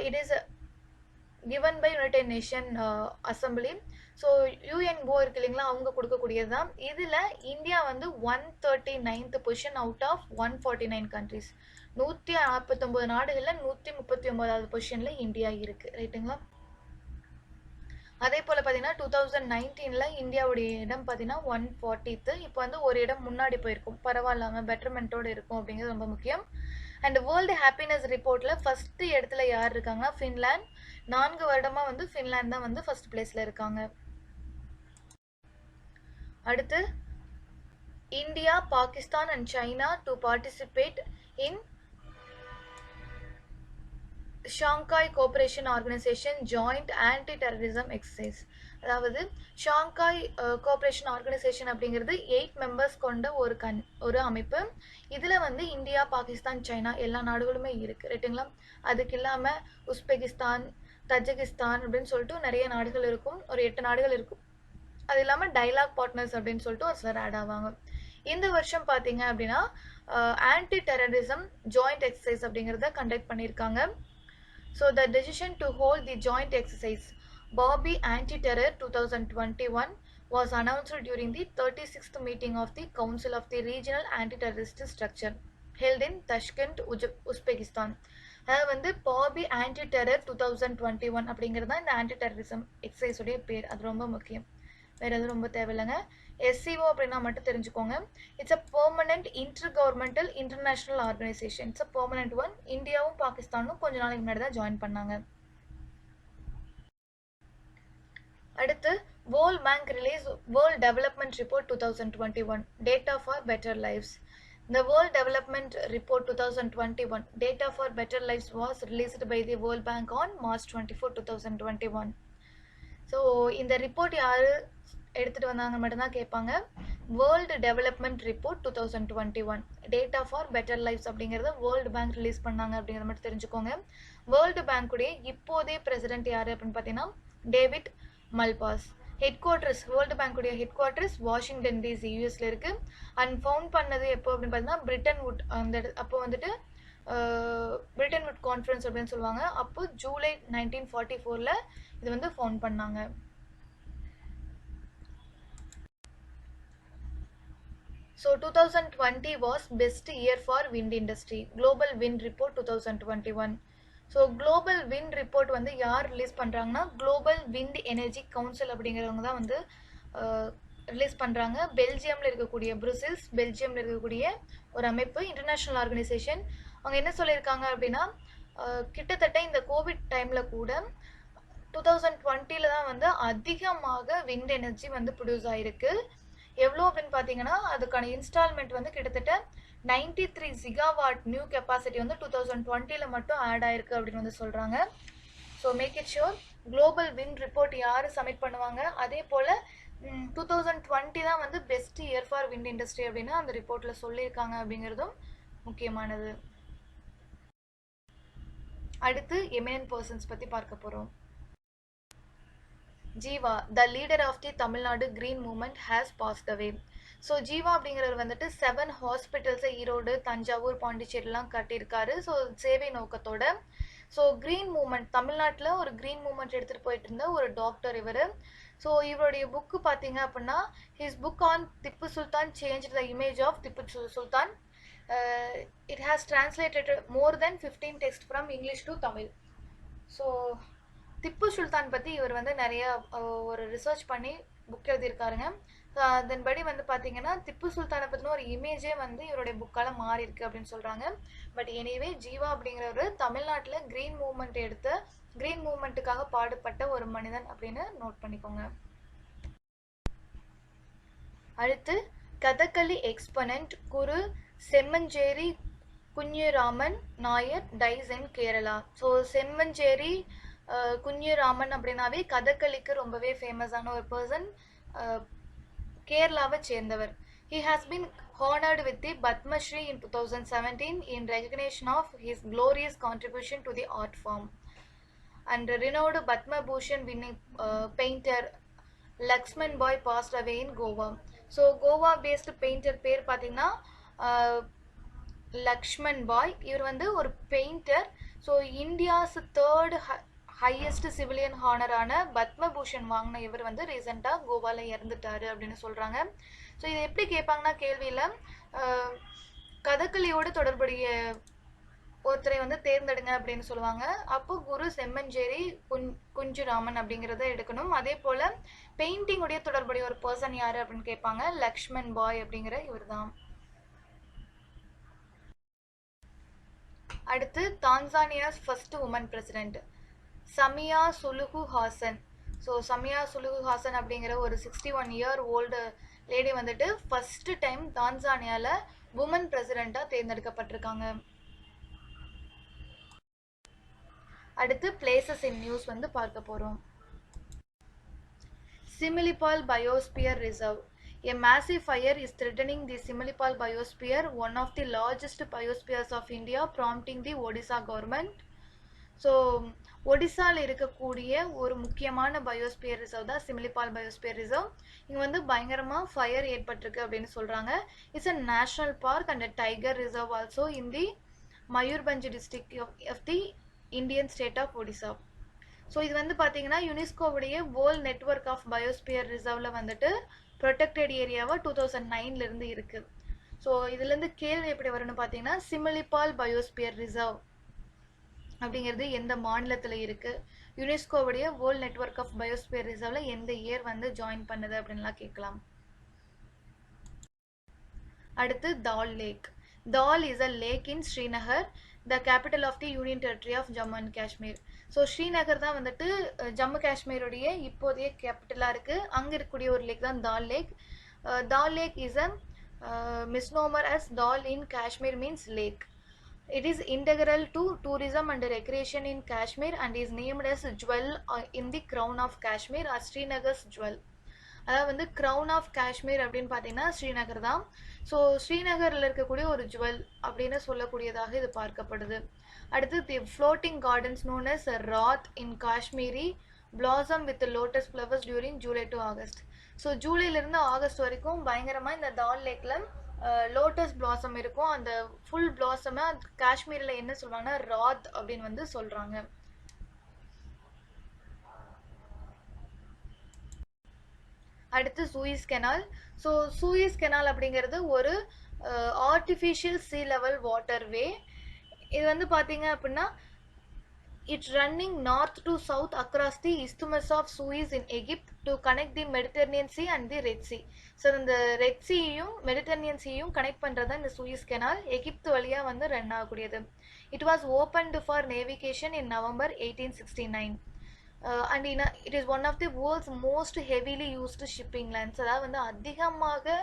It is given by United Nation assembly. So UNO இருக்கு இல்லைங்களா, அவங்க கொடுக்கக்கூடியது தான். இதில் இந்தியா வந்து 139th position out of 149 countries. 149 நாடுகளில் 139வது பொசிஷனில் இந்தியா இருக்குது, ரைட்டுங்களா. அதே போல் பார்த்தீங்கன்னா 2019 இந்தியாவுடைய இடம் பார்த்தீங்கன்னா 140th. இப்போ வந்து ஒரு இடம் முன்னாடி போயிருக்கும், பரவாயில்லாமல் பெட்டர்மெண்ட்டோடு இருக்கும் அப்படிங்கிறது ரொம்ப முக்கியம். அண்ட் வேர்ல்டு ஹாப்பினஸ் ரிப்போர்ட்டில் ஃபஸ்ட்டு இடத்துல யார் இருக்காங்கன்னா ஃபின்லாண்ட். 4 வருடமாக வந்து ஃபின்லாண்ட் தான் வந்து ஃபர்ஸ்ட் பிளேஸில் இருக்காங்க. அடுத்து India, Pakistan and China to participate in Shanghai cooperation organisation joint anti terrorism exercise. அதாவது ஷாங்காய் கோஆபரேஷன் ஆர்கனைசேஷன் அப்படிங்கிறது 8 members கொண்ட ஒரு அமைப்பு. இதில் வந்து இந்தியா, பாகிஸ்தான், சைனா எல்லா நாடுகளுமே இருக்குது, ரைட்டுங்களா. அதுக்கு இல்லாமல் உஸ்பெகிஸ்தான், தஜிகிஸ்தான் அப்படின்னு சொல்லிட்டு நிறைய நாடுகள் இருக்கும், ஒரு 8 நாடுகள் இருக்கும். அது இல்லாமல் டைலாக் பார்ட்னர்ஸ் அப்படின்னு சொல்லிட்டு ஒரு சிலர் ஆட் ஆவாங்க. இந்த வருஷம் பார்த்தீங்க அப்படின்னா ஆன்டி டெரரிசம் ஜாயிண்ட் எக்ஸசைஸ் அப்படிங்கிறத கண்டக்ட் பண்ணியிருக்காங்க. So the decision to hold the joint exercise Bobby Anti-Terror 2021 was announced during the 36th meeting of the Council of the Regional Anti-Terrorist Structure held in Tashkent, Uzbekistan. அதாவது வந்து பாபி ஆன்டி-டெரர் 2021 அப்படிங்கிறது தான் இந்த ஆன்டி டெரரிசம் எக்ஸசைஸ் உடைய பேர். அது ரொம்ப முக்கியம், வேறு எதுவும் ரொம்ப தேவையில்லைங்க. SCO அப்படின்னா மட்டும் தெரிஞ்சுக்கோங்க. It's a permanent intergovernmental international organisation. It's a permanent one. இந்தியாவும் பாகிஸ்தானும் கொஞ்ச நாளைக்கு முன்னாடி தான் ஜாயின் பண்ணாங்க. அடுத்து world bank release world development report 2021 data for better lifes. The World Development Report 2021 Data for Better Lives was released by the World Bank on March 24, 2021. So இந்த ரிப்போர்ட் யார் எடுத்துகிட்டு வந்தாங்க மட்டும்தான் கேட்பாங்க. World development report 2021 data for better lifes அப்படிங்கிறத வேர்ல்டு பேங்க் ரிலீஸ் பண்ணாங்க அப்படிங்கிறத மட்டும் தெரிஞ்சுக்கோங்க. வேர்ல்டு பேங்க்குடைய இப்போதைய பிரசிடென்ட் யார் அப்படின்னு பார்த்தீங்கன்னா David Malpass. Headquarters, World பேங்க்குடைய ஹெட் குவார்ட்டர்ஸ் வாஷிங்டன் டிசி யூஎஸ்ல இருக்குது. அண்ட் ஃபவுண்ட் பண்ணது எப்போ அப்படின்னு பார்த்தீங்கன்னா பிரிட்டன் வுட். அந்த அப்போ வந்துட்டு பிரிட்டன் வுட் கான்ஃபரன்ஸ் அப்படின்னு சொல்லுவாங்க. அப்போ ஜூலை 1944 இது வந்து ஃபவுண்ட் பண்ணாங்க. So 2020 was best year for wind industry. Global Wind Report 2021. So global wind report வந்து யார் ரிலீஸ் பண்ணுறாங்கன்னா குளோபல் விண்ட் எனர்ஜி கவுன்சில் அப்படிங்கிறவங்க தான் வந்து ரிலீஸ் பண்ணுறாங்க. பெல்ஜியமில் இருக்கக்கூடிய பெல்ஜியமில் இருக்கக்கூடிய ஒரு அமைப்பு, இன்டர்நேஷ்னல் ஆர்கனைசேஷன். அவங்க என்ன சொல்லியிருக்காங்க அப்படின்னா கிட்டத்தட்ட இந்த கோவிட் டைமில் கூட 2020 தான் வந்து அதிகமாக விண்ட் எனர்ஜி வந்து ப்ரொடியூஸ் ஆகிருக்கு. எவ்வளோ அப்படின்னு பார்த்தீங்கன்னா அதுக்கான இன்ஸ்டால்மெண்ட் வந்து கிட்டத்தட்ட 93 GW நியூ கெப்பாசிட்டி வந்து 2020 மட்டும் ஆட் ஆயிருக்கு அப்படின்னு வந்து சொல்கிறாங்க. So make it sure global wind report யார் சப்மிட் பண்ணுவாங்க. அதே போல் 2020 தான் வந்து best year for wind industry அப்படின்னு அந்த ரிப்போர்ட்டில் சொல்லியிருக்காங்க அப்படிங்கிறதும் முக்கியமானது. அடுத்து எமினன்ட் பர்சன்ஸ் பற்றி பார்க்க போகிறோம். Jeeva, the leader of the Tamil Nadu green movement has passed away. So Jeeva அப்படிங்கிறவர் வந்துட்டு 7 ஹாஸ்பிட்டல்ஸை ஈரோடு, தஞ்சாவூர், பாண்டிச்சேரிலாம் கட்டியிருக்காரு. ஸோ சேவை நோக்கத்தோட. ஸோ கிரீன் மூவ்மெண்ட் தமிழ்நாட்டில் ஒரு கிரீன் மூவ்மெண்ட் எடுத்துகிட்டு போயிட்டு இருந்த ஒரு டாக்டர் இவர். ஸோ இவருடைய புக்கு பார்த்தீங்க அப்படின்னா his book on Tipu Sultan change the image of Tipu Sultan. It has translated more than 15 text from English to Tamil. So Tipu Sultan பற்றி இவர் வந்து நிறைய ஒரு ரிசர்ச் பண்ணி புக் எழுதியிருக்காருங்க. அதன்படி வந்து பார்த்தீங்கன்னா திப்பு சுல்தானை பற்றின ஒரு இமேஜே வந்து இவருடைய புக்கால் மாறி இருக்கு அப்படின்னு சொல்கிறாங்க. பட் எனிவே ஜீவா அப்படிங்கிறவர் தமிழ்நாட்டில் கிரீன் மூவ்மெண்ட்டுக்காக பாடுபட்ட ஒரு மனிதன் அப்படின்னு நோட் பண்ணிக்கோங்க. அடுத்து கதகளி எக்ஸ்பனண்ட் குரு செம்மஞ்சேரி குஞ்ஞுராமன் நாயர் டைஸ் இன் கேரளா. ஸோ செம்மஞ்சேரி குஞ்ஞுராமன் அப்படின்னாவே கதகளிக்கு ரொம்பவே ஃபேமஸான ஒரு பர்சன், கேரளாவை சேர்ந்தவர். He has been honored with the Padma Shri in 2017 in recognition of his glorious contribution to the art form. And renowned Padma Bhushan winning painter Lakshman Boy passed away in Goa. So Goa based painter பேர் பார்த்தீங்கன்னா லக்ஷ்மன் பாய். இவர் வந்து ஒரு painter. So India's third highest civilian ஹானரான பத்மபூஷன் வாங்கின இவர் வந்து ரீசெண்டாக கோவாவில் இறந்துட்டாரு அப்படின்னு சொல்கிறாங்க. ஸோ இதை எப்படி கேட்பாங்கன்னா கேள்வியில் கதகளியோடு தொடர்புடைய ஒருத்தரை வந்து தேர்ந்தெடுங்க அப்படின்னு சொல்லுவாங்க. அப்போ குரு செம்மஞ்சேரி குஞ்சுராமன் அப்படிங்கிறத எடுக்கணும். அதே போல் பெயிண்டிங்குடைய தொடர்புடைய ஒரு பர்சன் யார் அப்படின்னு கேட்பாங்க. லக்ஷ்மன் பாய் அப்படிங்கிற இவர் தான். அடுத்து Tanzania's first woman president Samia Suluhu Hassan. So Samia Suluhu Hassan அப்படிங்கிற ஒரு 61 இயர் ஓல்டு லேடி வந்துட்டு ஃபர்ஸ்ட் டைம் தான்சானியாவில் உமன் பிரசிடெண்ட்டாக தேர்ந்தெடுக்கப்பட்டிருக்காங்க. அடுத்து பிளேசஸ் இன் நியூஸ் வந்து பார்க்க போகிறோம். Similipal Biosphere Reserve. A massive fire is threatening the Similipal Biosphere, one of the largest biospheres of India, prompting the Odisha government. So ஒடிசாவில் இருக்கக்கூடிய ஒரு முக்கியமான பயோஸ்பியர் ரிசர்வ் தான் சிமிலிபால் பயோஸ்பியர் ரிசர்வ். இங்கே வந்து பயங்கரமாக ஃபயர் ஏற்பட்டிருக்கு அப்படின்னு சொல்கிறாங்க. It's a national park and tiger reserve also in the Mayurbhanj district of the Indian state of Odisha. So இது வந்து பார்த்தீங்கன்னா யுனெஸ்கோவுடைய வேர்ல்ட் நெட்வொர்க் ஆஃப் பயோஸ்பியர் ரிசர்வில் வந்துட்டு ப்ரொடெக்டட் ஏரியாவாக 2009 இருக்குது. ஸோ இதுலேருந்து கேள்வி எப்படி வரும்னு பார்த்தீங்கன்னா சிமிலிபால் பயோஸ்பியர் ரிசர்வ் அப்படிங்கிறது எந்த மாநிலத்தில் இருக்குது, யுனெஸ்கோவுடைய வேர்ல்ட் நெட்வொர்க் ஆஃப் பயோஸ்பியர் ரிசர்வில் எந்த இயர் வந்து ஜாயின் பண்ணுது அப்படின்லாம் கேட்கலாம். அடுத்து Dal lake. Dal is a lake in Srinagar, the capital of the union territory of Jammu and Kashmir. So Srinagar தான் வந்துட்டு ஜம்மு காஷ்மீருடைய இப்போதைய கேபிட்டலாக இருக்குது. அங்கே இருக்கக்கூடிய ஒரு லேக் தான் Dal lake. Dal lake is a misnomer as Dal in Kashmir means lake. It is integral to tourism and recreation in Kashmir and is named as Jewel in the Crown of Kashmir or Srinagar's Jewel. அதாவது வந்து க்ரௌன் ஆஃப் காஷ்மீர் அப்படின்னு பார்த்தீங்கன்னா ஸ்ரீநகர் தான். ஸோ ஸ்ரீநகரில் இருக்கக்கூடிய ஒரு ஜுவல் அப்படின்னு சொல்லக்கூடியதாக இது பார்க்கப்படுது. அடுத்து the floating gardens known as Raad in Kashmiri blossom with lotus flowers during July to August. So ஜூலைலேருந்து ஆகஸ்ட் வரைக்கும் பயங்கரமாக இந்த தால் லேக்கில் லோட்டஸ் பிளாசம் இருக்கும். அந்த ஃபுல் பிளாசமை காஷ்மீரில் என்ன சொல்லுவாங்கன்னா ராத் அப்படின்னு வந்து சொல்கிறாங்க. அடுத்து Suisse canal. So Suisse canal அப்படிங்கிறது ஒரு ஆர்டிஃபிஷியல் சீ லெவல் வாட்டர்வே. இது வந்து பார்த்தீங்க அப்படின்னா it's running north to south across the Isthmus of Suez in Egypt to connect the Mediterranean Sea and the Red Sea. So இந்த ரெட் சீயும் மெடிட்டரேனியன் சீயும் கனெக்ட் பண்ணுறது தான் இந்த சூயிஸ் கெனால். எகிப்து வழியாக வந்து ரன் ஆகக்கூடியது. It was opened for navigation in November 1869. And it is one of the world's most heavily used shipping lines. அதாவது வந்து அதிகமாக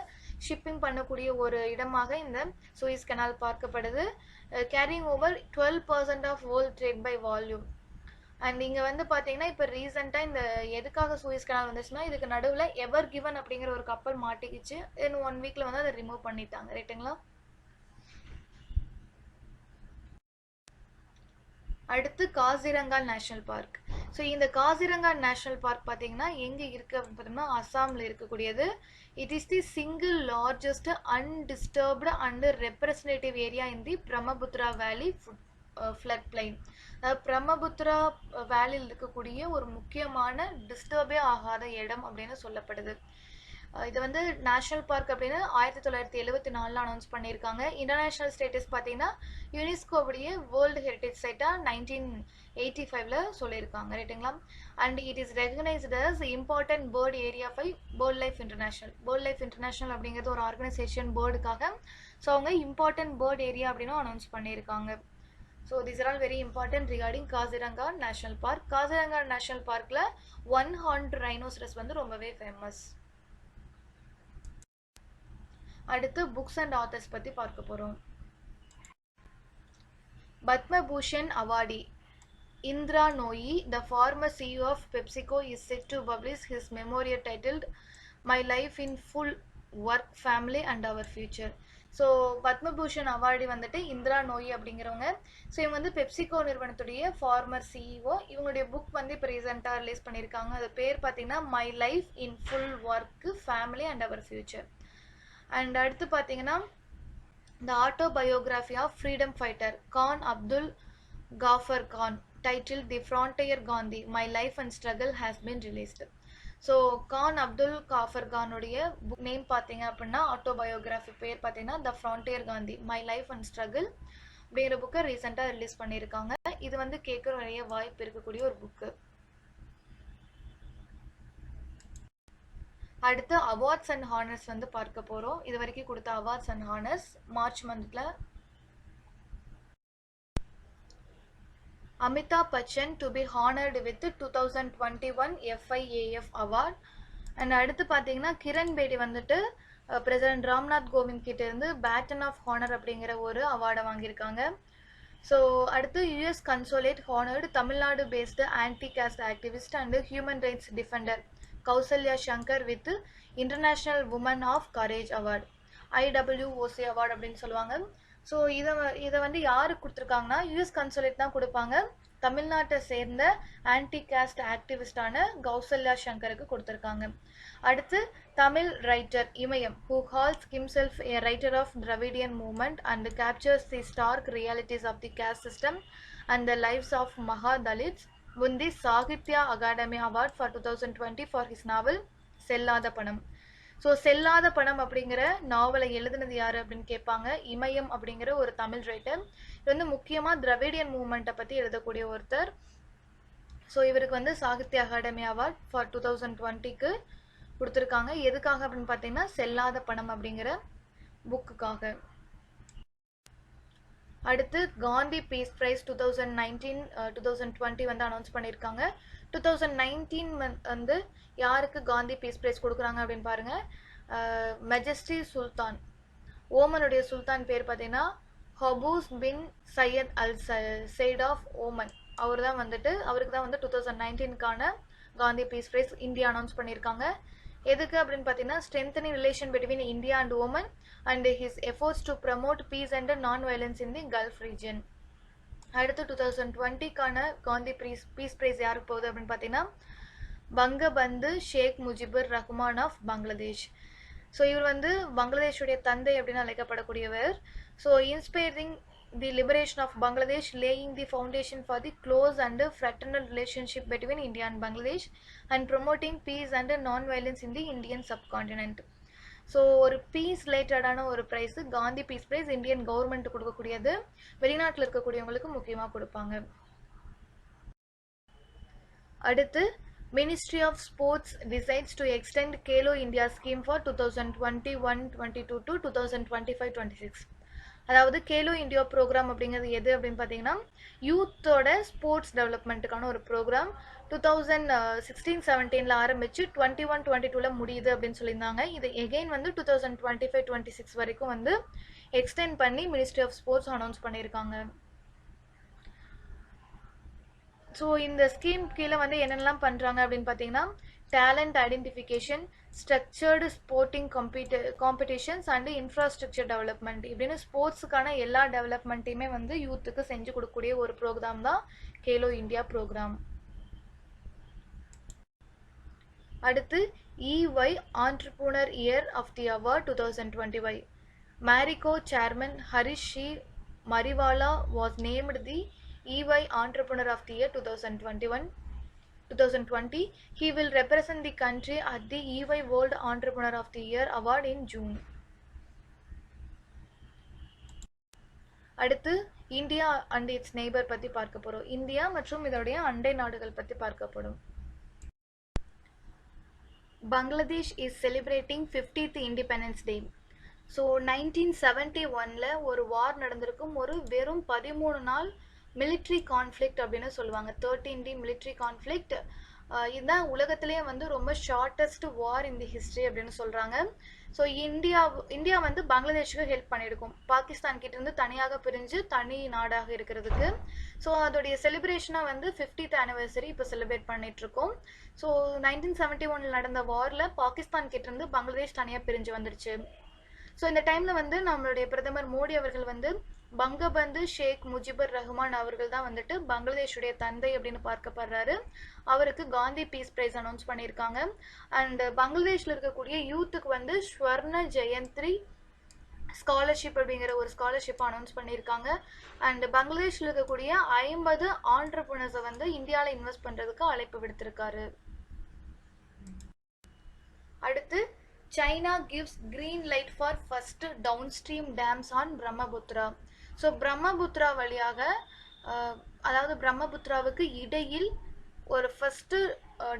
ஷிப்பிங் பண்ணக்கூடிய ஒரு இடமாக இந்த சூயிஸ் கெனால் பார்க்கப்படுது. Carrying over 12% of world trade by volume. And இங்கே வந்து பார்த்தீங்கன்னா இப்போ ரீசெண்டாக இந்த எதுக்காக சூயிஸ் கெனால் வந்துச்சுன்னா இதுக்கு நடுவில் எவர் கிவன் அப்படிங்கிற ஒரு கப்பல் மாட்டிக்கிச்சு. தென் 1 வீக்கில் வந்து அதை ரிமூவ் பண்ணிட்டாங்க. ரைட்டுங்களா? அடுத்து காசிரங்கா நேஷ்னல் பார்க். ஸோ இந்த காசிரங்கா நேஷ்னல் பார்க் பார்த்தீங்கன்னா எங்கே இருக்குது அப்படின்னு பார்த்தோம்னா அசாமில் இருக்கக்கூடியது. It is the single largest undisturbed and representative area in the Brahmaputra valley flood plain. அதாவது பிரம்மபுத்திரா வேலியில் இருக்கக்கூடிய ஒரு முக்கியமான டிஸ்டர்பே ஆகாத இடம் அப்படின்னு சொல்லப்படுது. இது வந்து நேஷ்னல் பார்க் அப்படின்னு 1974 அனௌன்ஸ் பண்ணியிருக்காங்க. இன்டர்நேஷ்னல் ஸ்டேட்டஸ் பார்த்தீங்கன்னா யுனெஸ்கோவுடைய வேர்ல்டு ஹெரிட்டேஜ் சைட்டாக 1985 சொல்லியிருக்காங்க. ரைட்டுங்களா? And it is recognised as important bird area by BirdLife international. BirdLife international அப்படிங்கிறது ஒரு ஆர்கனைசேஷன் பேர்டுக்காக. ஸோ அவங்க இம்பார்ட்டன்ட் பேர்ட் ஏரியா அப்படின்னு அனௌன்ஸ் பண்ணியிருக்காங்க. So these are all very important regarding Kaziranga national park. Kaziranga national பார்க்கில் 1 ஹார்ன்ட் ரைனோசரஸ் வந்து ரொம்பவே ஃபேமஸ். அடுத்து புக்ஸ் அண்ட் ஆத்தர்ஸ் பற்றி பார்க்க போகிறோம். Padma Bhushan awardee Indra Nooyi, the former CEO of PepsiCo, is set to publish his memorial titled My Life in Full Work, Family and Our Future. So Padma Bhushan award வந்துட்டு இந்திரா நோயி அப்படிங்கிறவங்க. ஸோ இவங்க வந்து பெப்சிகோ நிறுவனத்துடைய ஃபார்மர் சிஇஓ. இவங்களுடைய புக் வந்து இப்போ ரீசெண்டாக ரிலீஸ் பண்ணியிருக்காங்க. அது பேர் பார்த்தீங்கன்னா my life in full work, family and our future. And அடுத்து பார்த்தீங்கன்னா the autobiography of freedom fighter Khan Abdul Ghaffar Khan titled The Frontier Gandhi, My Life and Struggle has been released. So Khan Abdul Ghaffar கானுடைய புக் நேம் பார்த்தீங்க அப்படின்னா ஆட்டோபயோகிராஃபி பேர் பார்த்தீங்கன்னா the frontier Gandhi my life and struggle அப்படிங்கிற புக்கை ரீசெண்டாக ரிலீஸ் பண்ணியிருக்காங்க. இது வந்து கேட்குற நிறைய வாய்ப்பு இருக்கக்கூடிய ஒரு புக்கு. அடுத்து அவார்ட்ஸ் அண்ட் ஹானர்ஸ் வந்து பார்க்க போகிறோம். இது வரைக்கும் கொடுத்த அவார்ட்ஸ் அண்ட் ஹானர்ஸ். மார்ச் மந்தில் Amitabh Bachchan to be honored with 2021 FIAF award. And அடுத்து பார்த்தீங்கன்னா கிரண் பேடி வந்துட்டு பிரசிடென்ட் ராம்நாத் கோவிந்த் கிட்ட இருந்து பேட்டன் ஆஃப் ஹானர் அப்படிங்கிற ஒரு அவார்டை வாங்கியிருக்காங்க. ஸோ அடுத்து US consulate honoured Tamil Nadu based anti caste activist and human rights defender Kausalya Shankar with international woman of courage award, IWOC award அப்படின்னு சொல்லுவாங்க. ஸோ இதை வந்து யாருக்கு கொடுத்துருக்காங்கன்னா யூஎஸ் கன்சோலேட் தான் கொடுப்பாங்க. தமிழ்நாட்டை சேர்ந்த ஆன்டி காஸ்ட் ஆக்டிவிஸ்டான கௌசல்யா சங்கருக்கு கொடுத்துருக்காங்க. அடுத்து Tamil writer Imayam who calls himself a writer of Dravidian movement and captures the stark realities of the caste system and the lives of Maha Dalits won the Sahitya Akademi Award for 2020 for his novel செல்லாத பணம். ஸோ செல்லாத பணம் அப்படிங்கிற நாவலை எழுதுனது யார் அப்படின்னு கேட்பாங்க. இமயம் அப்படிங்கிற ஒரு தமிழ் ரைட்டர். இது வந்து முக்கியமாக திராவிடியன் மூவ்மெண்ட்டை பற்றி எழுதக்கூடிய ஒருத்தர். ஸோ இவருக்கு வந்து சாகித்ய அகாடமி அவார்ட் ஃபார் 2020க்கு கொடுத்துருக்காங்க. எதுக்காக அப்படின்னு பார்த்தீங்கன்னா செல்லாத பணம் அப்படிங்கிற புக்குக்காக. அடுத்து காந்தி பீஸ் ப்ரைஸ் 2019-2020 வந்து அனௌன்ஸ் பண்ணியிருக்காங்க. 2019 வந்து யாருக்கு காந்தி பீஸ் ப்ரைஸ் கொடுக்குறாங்க அப்படின்னு பாருங்கள். மெஜஸ்டி சுல்தான், ஓமனுடைய சுல்தான் பேர் பார்த்தீங்கன்னா Qaboos bin Said al Said of Oman. அவருக்கு தான் வந்து 2019க்கான Gandhi peace prize India announce பண்ணியிருக்காங்க. எதுக்கு அப்படின்னு பார்த்தீங்கன்னா strengthening relation between India and Oman and his efforts to promote peace and non violence in the gulf region. அடுத்து 2020க்கான காந்தி பீஸ் ப்ரைஸ் யாருக்கு போகுது அப்படின்னு பார்த்தீங்கன்னா பங்கபந்து ஷேக் முஜிபுர் ரஹ்மான் ஆஃப் பங்களாதேஷ். ஸோ இவர் வந்து பங்களாதேஷுடைய தந்தை அப்படின்னு அழைக்கப்படக்கூடியவர். So inspiring the liberation of Bangladesh, laying the foundation for the close and fraternal relationship between India and Bangladesh and promoting peace and non violence in the Indian subcontinent. So ஒரு பீஸ் ரிலேட்டடான ஒரு prize Gandhi peace prize Indian government கொடுக்கக்கூடியது. வெளிநாட்டில் இருக்கக்கூடியவங்களுக்கு முக்கியமாக கொடுப்பாங்க. அடுத்து ministry of sports decides to extend Khelo India scheme for 2021-22 to 2025-26. அதாவது கேலோ இந்தியா ப்ரோக்ராம் அப்படிங்கிறது எது அப்படின்னு பார்த்தீங்கன்னா யூத்தோட ஸ்போர்ட்ஸ் டெவலப்மெண்ட்டுக்கான ஒரு ப்ரோக்ராம். 2016-17 ஆரம்பிச்சு 21-22 முடியுது அப்படின்னு சொல்லியிருந்தாங்க. இது எகெயின் வந்து 2025-26 வரைக்கும் வந்து எக்ஸ்டெண்ட் பண்ணி மினிஸ்ட்ரி ஆஃப் ஸ்போர்ட்ஸ் அனௌன்ஸ் பண்ணியிருக்காங்க. ஸோ இந்த ஸ்கீம் கீழே வந்து என்னென்னலாம் பண்ணுறாங்க அப்படின்னு பார்த்தீங்கன்னா talent identification, structured sporting competitions and infrastructure development இப்படின்னு ஸ்போர்ட்ஸுக்கான எல்லா டெவலப்மெண்ட்டையுமே வந்து யூத்துக்கு செஞ்சு கொடுக்கக்கூடிய ஒரு ப்ரோக்ராம் தான் கேலோ இந்தியா ப்ரோக்ராம். அடுத்து EY Entrepreneur Year of the Award 2025. Marico Chairman Harish C. Mariwala was named the EY Entrepreneur of the Year 2020. He will represent the country at the EY World Entrepreneur of the Year Award in June. அடுத்து இந்தியா அண்ட் இட்ஸ் நெய்பர் பற்றி பார்க்க போகிறோம். இந்தியா மற்றும் இதோடைய அண்டை நாடுகள் பற்றி பார்க்கப்படும். Bangladesh is celebrating 50th Independence Day. So 1971 ஒரு வார் நடந்திருக்கும். ஒரு வெறும் 13 நாள் மிலிட்ரி கான்ஃப்ளிக்ட் அப்படின்னு சொல்லுவாங்க. 13 day மிலிட்ரி கான்ஃப்ளிக்ட். இதுதான் உலகத்திலேயே வந்து ரொம்ப ஷார்ட்டஸ்ட் வார் இன் தி ஹிஸ்ட்ரி அப்படின்னு சொல்கிறாங்க. ஸோ இந்தியா வந்து பங்களாதேஷுக்கு ஹெல்ப் பண்ணியிருக்கும், பாகிஸ்தான் கிட்ட இருந்து தனியாக பிரிஞ்சு தனி நாடாக இருக்கிறதுக்கு. ஸோ அதோடைய செலிப்ரேஷனாக வந்து 50th anniversary இப்போ செலிப்ரேட் பண்ணிகிட்ருக்கோம். ஸோ 1971 நடந்த வாரில் பாகிஸ்தான் கிட்ட இருந்து பங்களாதேஷ் தனியாக பிரிஞ்சு வந்துருச்சு. ஸோ இந்த டைமில் வந்து நம்மளுடைய பிரதமர் மோடி அவர்கள் வந்து பங்கபந்து ஷேக் முஜிபுர் ரஹ்மான் அவர்கள் தான் வந்துட்டு பங்களாதேஷுடைய தந்தை அப்படின்னு பார்க்கப்படுறாரு. அவருக்கு காந்தி பீஸ் பிரைஸ் அனௌன்ஸ் பண்ணியிருக்காங்க. அண்ட் பங்களாதேஷில் இருக்கக்கூடிய யூத்துக்கு வந்து ஸ்வர்ண ஜெயந்தி ஸ்காலர்ஷிப் அப்படிங்கிற ஒரு ஸ்காலர்ஷிப் அனௌன்ஸ் பண்ணியிருக்காங்க. அண்ட் பங்களாதேஷில் இருக்கக்கூடிய 50 ஆண்டர்பிரினர்ஸை வந்து இந்தியாவில் இன்வெஸ்ட் பண்ணுறதுக்கு அழைப்பு விடுத்திருக்காரு. அடுத்து China gives green light for first downstream dams on Brahmaputra. So Brahmaputra வழியாக அதாவது பிரம்மபுத்திராவுக்கு இடையில் ஒரு ஃபஸ்ட்டு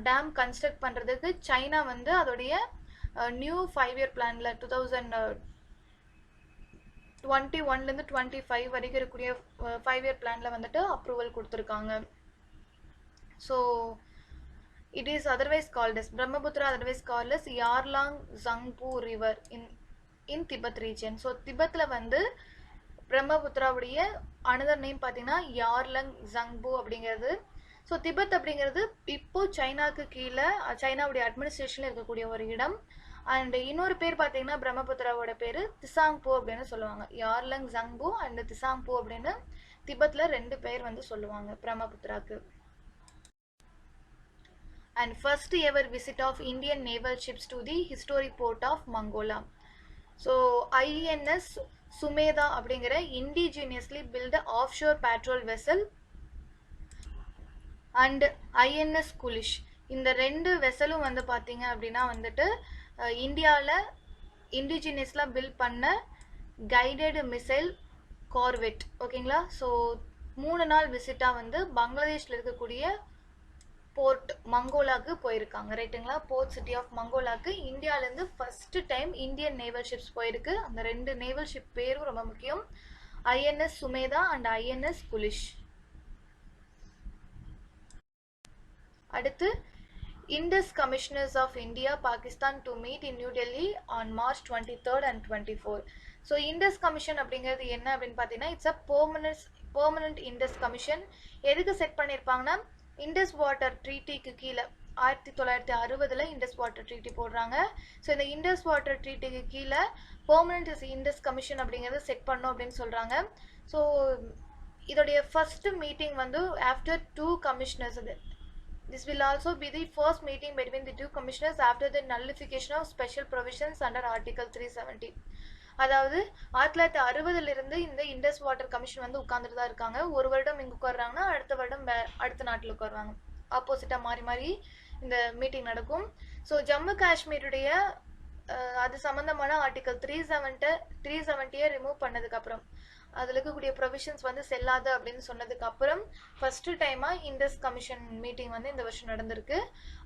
டேம் கன்ஸ்ட்ரக்ட் பண்ணுறதுக்கு சைனா வந்து அதோடைய நியூ 5-year பிளானில் 2021லேருந்து 25 வரைக்கும் இருக்கக்கூடிய 5-year பிளானில் வந்துட்டு அப்ரூவல் கொடுத்துருக்காங்க. So it is otherwise called as Brahmaputra, otherwise called as Yarlang Zangpu River in Tibet region. So திபெத்தில் வந்து பிரம்மபுத்திராவுடைய அனதர் நேம் பார்த்தீங்கன்னா யார்லங் ஜங்பு அப்படிங்கிறது. ஸோ திபெத் அப்படிங்கிறது இப்போ சைனாவுக்கு கீழே சைனாவுடைய அட்மினிஸ்ட்ரேஷனில் இருக்கக்கூடிய ஒரு இடம். அண்ட் இன்னொரு பேர் பார்த்தீங்கன்னா பிரம்மபுத்திராவோட பேர் திசாங்பூ அப்படின்னு சொல்லுவாங்க. யார்லங் ஜங்பு அண்ட் திசாங்பூ அப்படின்னு திபெத்தில் 2 பேர் வந்து சொல்லுவாங்க பிரம்மபுத்திராக்கு. And first ever visit of Indian naval ships to the historic port of Mangola. So INS Sumedha அப்படிங்கிற indigenously built offshore patrol vessel and INS Kulish இந்த 2 வெசலும் வந்து பார்த்தீங்க அப்படின்னா வந்துட்டு இந்தியாவில் இண்டிஜினியஸ்லாம் பில்ட் பண்ண கைடட் மிசைல் கார்வெட். ஓகேங்களா. ஸோ 3 நாள் விசிட்டாக வந்து பங்களாதேஷில் இருக்கக்கூடிய போர்ட் மங்கோலாக்கு போயிருக்காங்க. ரைட்டுங்களா. போர்ட் சிட்டி ஆஃப் மங்கோலாக்கு இந்தியாவிலேருந்து first time Indian naval ships போயிருக்கு. அந்த 2 நேவல் ஷிப் பேரும் ரொம்ப முக்கியம், INS Sumedha and INS Kulish. அடுத்து Indus Commissioners of India Pakistan to meet in New Delhi on March 23rd and 24. So Indus Commission அப்படிங்கிறது என்ன அப்படின்னு பார்த்தீங்கன்னா it's a permanent Indus Commission. எதுக்கு செட் பண்ணியிருப்பாங்கன்னா இண்டஸ் வாட்டர் ட்ரீட்டிக்கு கீழே 1960 இண்டஸ் வாட்டர் ட்ரீட்டி போடுறாங்க. ஸோ இந்த இண்டஸ் வாட்டர் ட்ரீட்டிக்கு கீழே பெர்மனன்ட் இண்டஸ் கமிஷன் அப்படிங்கிறது செட் பண்ணோம் அப்படின்னு சொல்கிறாங்க. ஸோ இதோடைய ஃபர்ஸ்ட் மீட்டிங் வந்து after 2 commissioners. This will also be the first meeting between the 2 commissioners after the nullification of special provisions under Article 370. அதாவது 1960 இந்த இண்டஸ் வாட்டர் கமிஷன் வந்து உட்கார்ந்துட்டு தான் இருக்காங்க. ஒரு வருடம் இங்கே உட்கார்றாங்கன்னா அடுத்த வருடம் அடுத்த நாட்டில் உட்காருவாங்க. ஆப்போசிட்டாக மாறி மாறி இந்த மீட்டிங் நடக்கும். ஸோ ஜம்மு காஷ்மீருடைய அது சம்மந்தமான ஆர்டிகல் 370 ரிமூவ் பண்ணதுக்கப்புறம் அதில் இருக்கக்கூடிய ப்ரொவிஷன்ஸ் வந்து செல்லாது அப்படின்னு சொன்னதுக்கு அப்புறம் ஃபர்ஸ்ட் டைமாக இண்டஸ் கமிஷன் மீட்டிங் வந்து இந்த வருஷம் நடந்திருக்கு.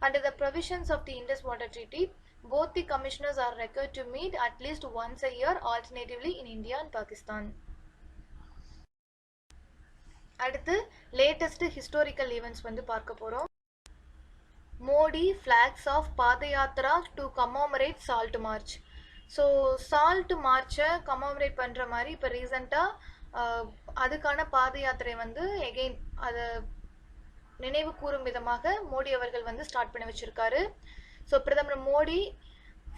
And the provisions of the Indus water treaty both the commissioners are required to meet at least once a year alternatively in India and Pakistan. அடுத்து latest historical events வந்து பார்க்க போறோம். Modi flags off padayatra to commemorate salt march. So salt மார்ச்சை கமமரேட் பண்ணுற மாதிரி இப்போ ரீசெண்டாக அதுக்கான பாத யாத்திரை வந்து எகெயின் அதை நினைவு கூறும் விதமாக மோடி அவர்கள் வந்து ஸ்டார்ட் பண்ணி வச்சுருக்காரு. ஸோ பிரதமர் Modi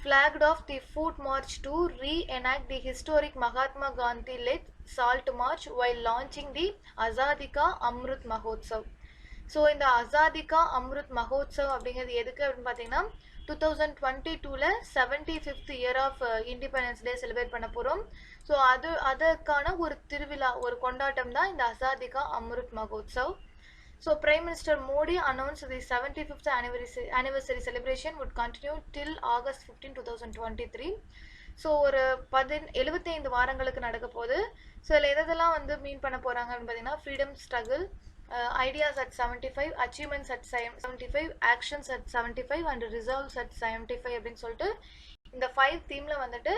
flagged off the foot march to re-enact the historic Mahatma Gandhi led salt march while launching the Azadika Amrut Mahotsav. So இந்த அசாதிகா அம்ருத் மஹோத்சவ் அப்படிங்கிறது எதுக்கு அப்படின்னு பார்த்தீங்கன்னா 2022 75th year of independence day celebrate பண்ண போகிறோம். ஸோ அதற்கான ஒரு திருவிழா ஒரு கொண்டாட்டம் தான் இந்த Azadi ka Amrit Mahotsav. So Prime Minister Modi announced the 75th anniversary celebration would continue till August 15, 2023. So ஒரு 75 வாரங்களுக்கு நடக்க போகுது. ஸோ இதில் எதெல்லாம் வந்து மீன் பண்ண போகிறாங்க அப்படின்னு பார்த்தீங்கன்னா freedom struggle, ideas at 75, achievements at 75, actions at 75 and results at 75 அப்படின்னு சொல்லிட்டு இந்த 5 தீமில் வந்துட்டு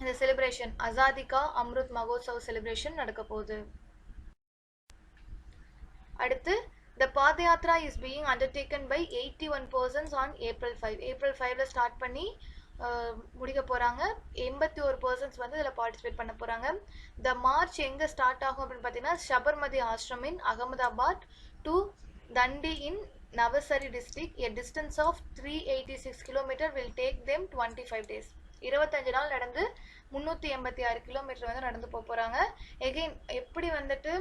இந்த செலிப்ரேஷன் அசாதிகா அம்ருத் மஹோத்சவ் செலிப்ரேஷன் நடக்க போகுது. அடுத்து The Padayatra is being undertaken by 81 persons on April 5. April 5ல start பண்ணி முடிக்க போகிறாங்க. 81 பர்சன்ஸ் வந்து இதில் பார்ட்டிசிபேட் பண்ண போகிறாங்க. த மார்ச் எங்கே ஸ்டார்ட் ஆகும் அப்படின்னு பார்த்தீங்கன்னா Sabarmati Ashram in Ahmedabad to Dandi in Navsari district. A distance of 386 kilometre will take them 25 days. 25 நாள் நடந்து 386 கிலோமீட்டர் வந்து நடந்து போகிறாங்க. எகெயின் எப்படி வந்துட்டு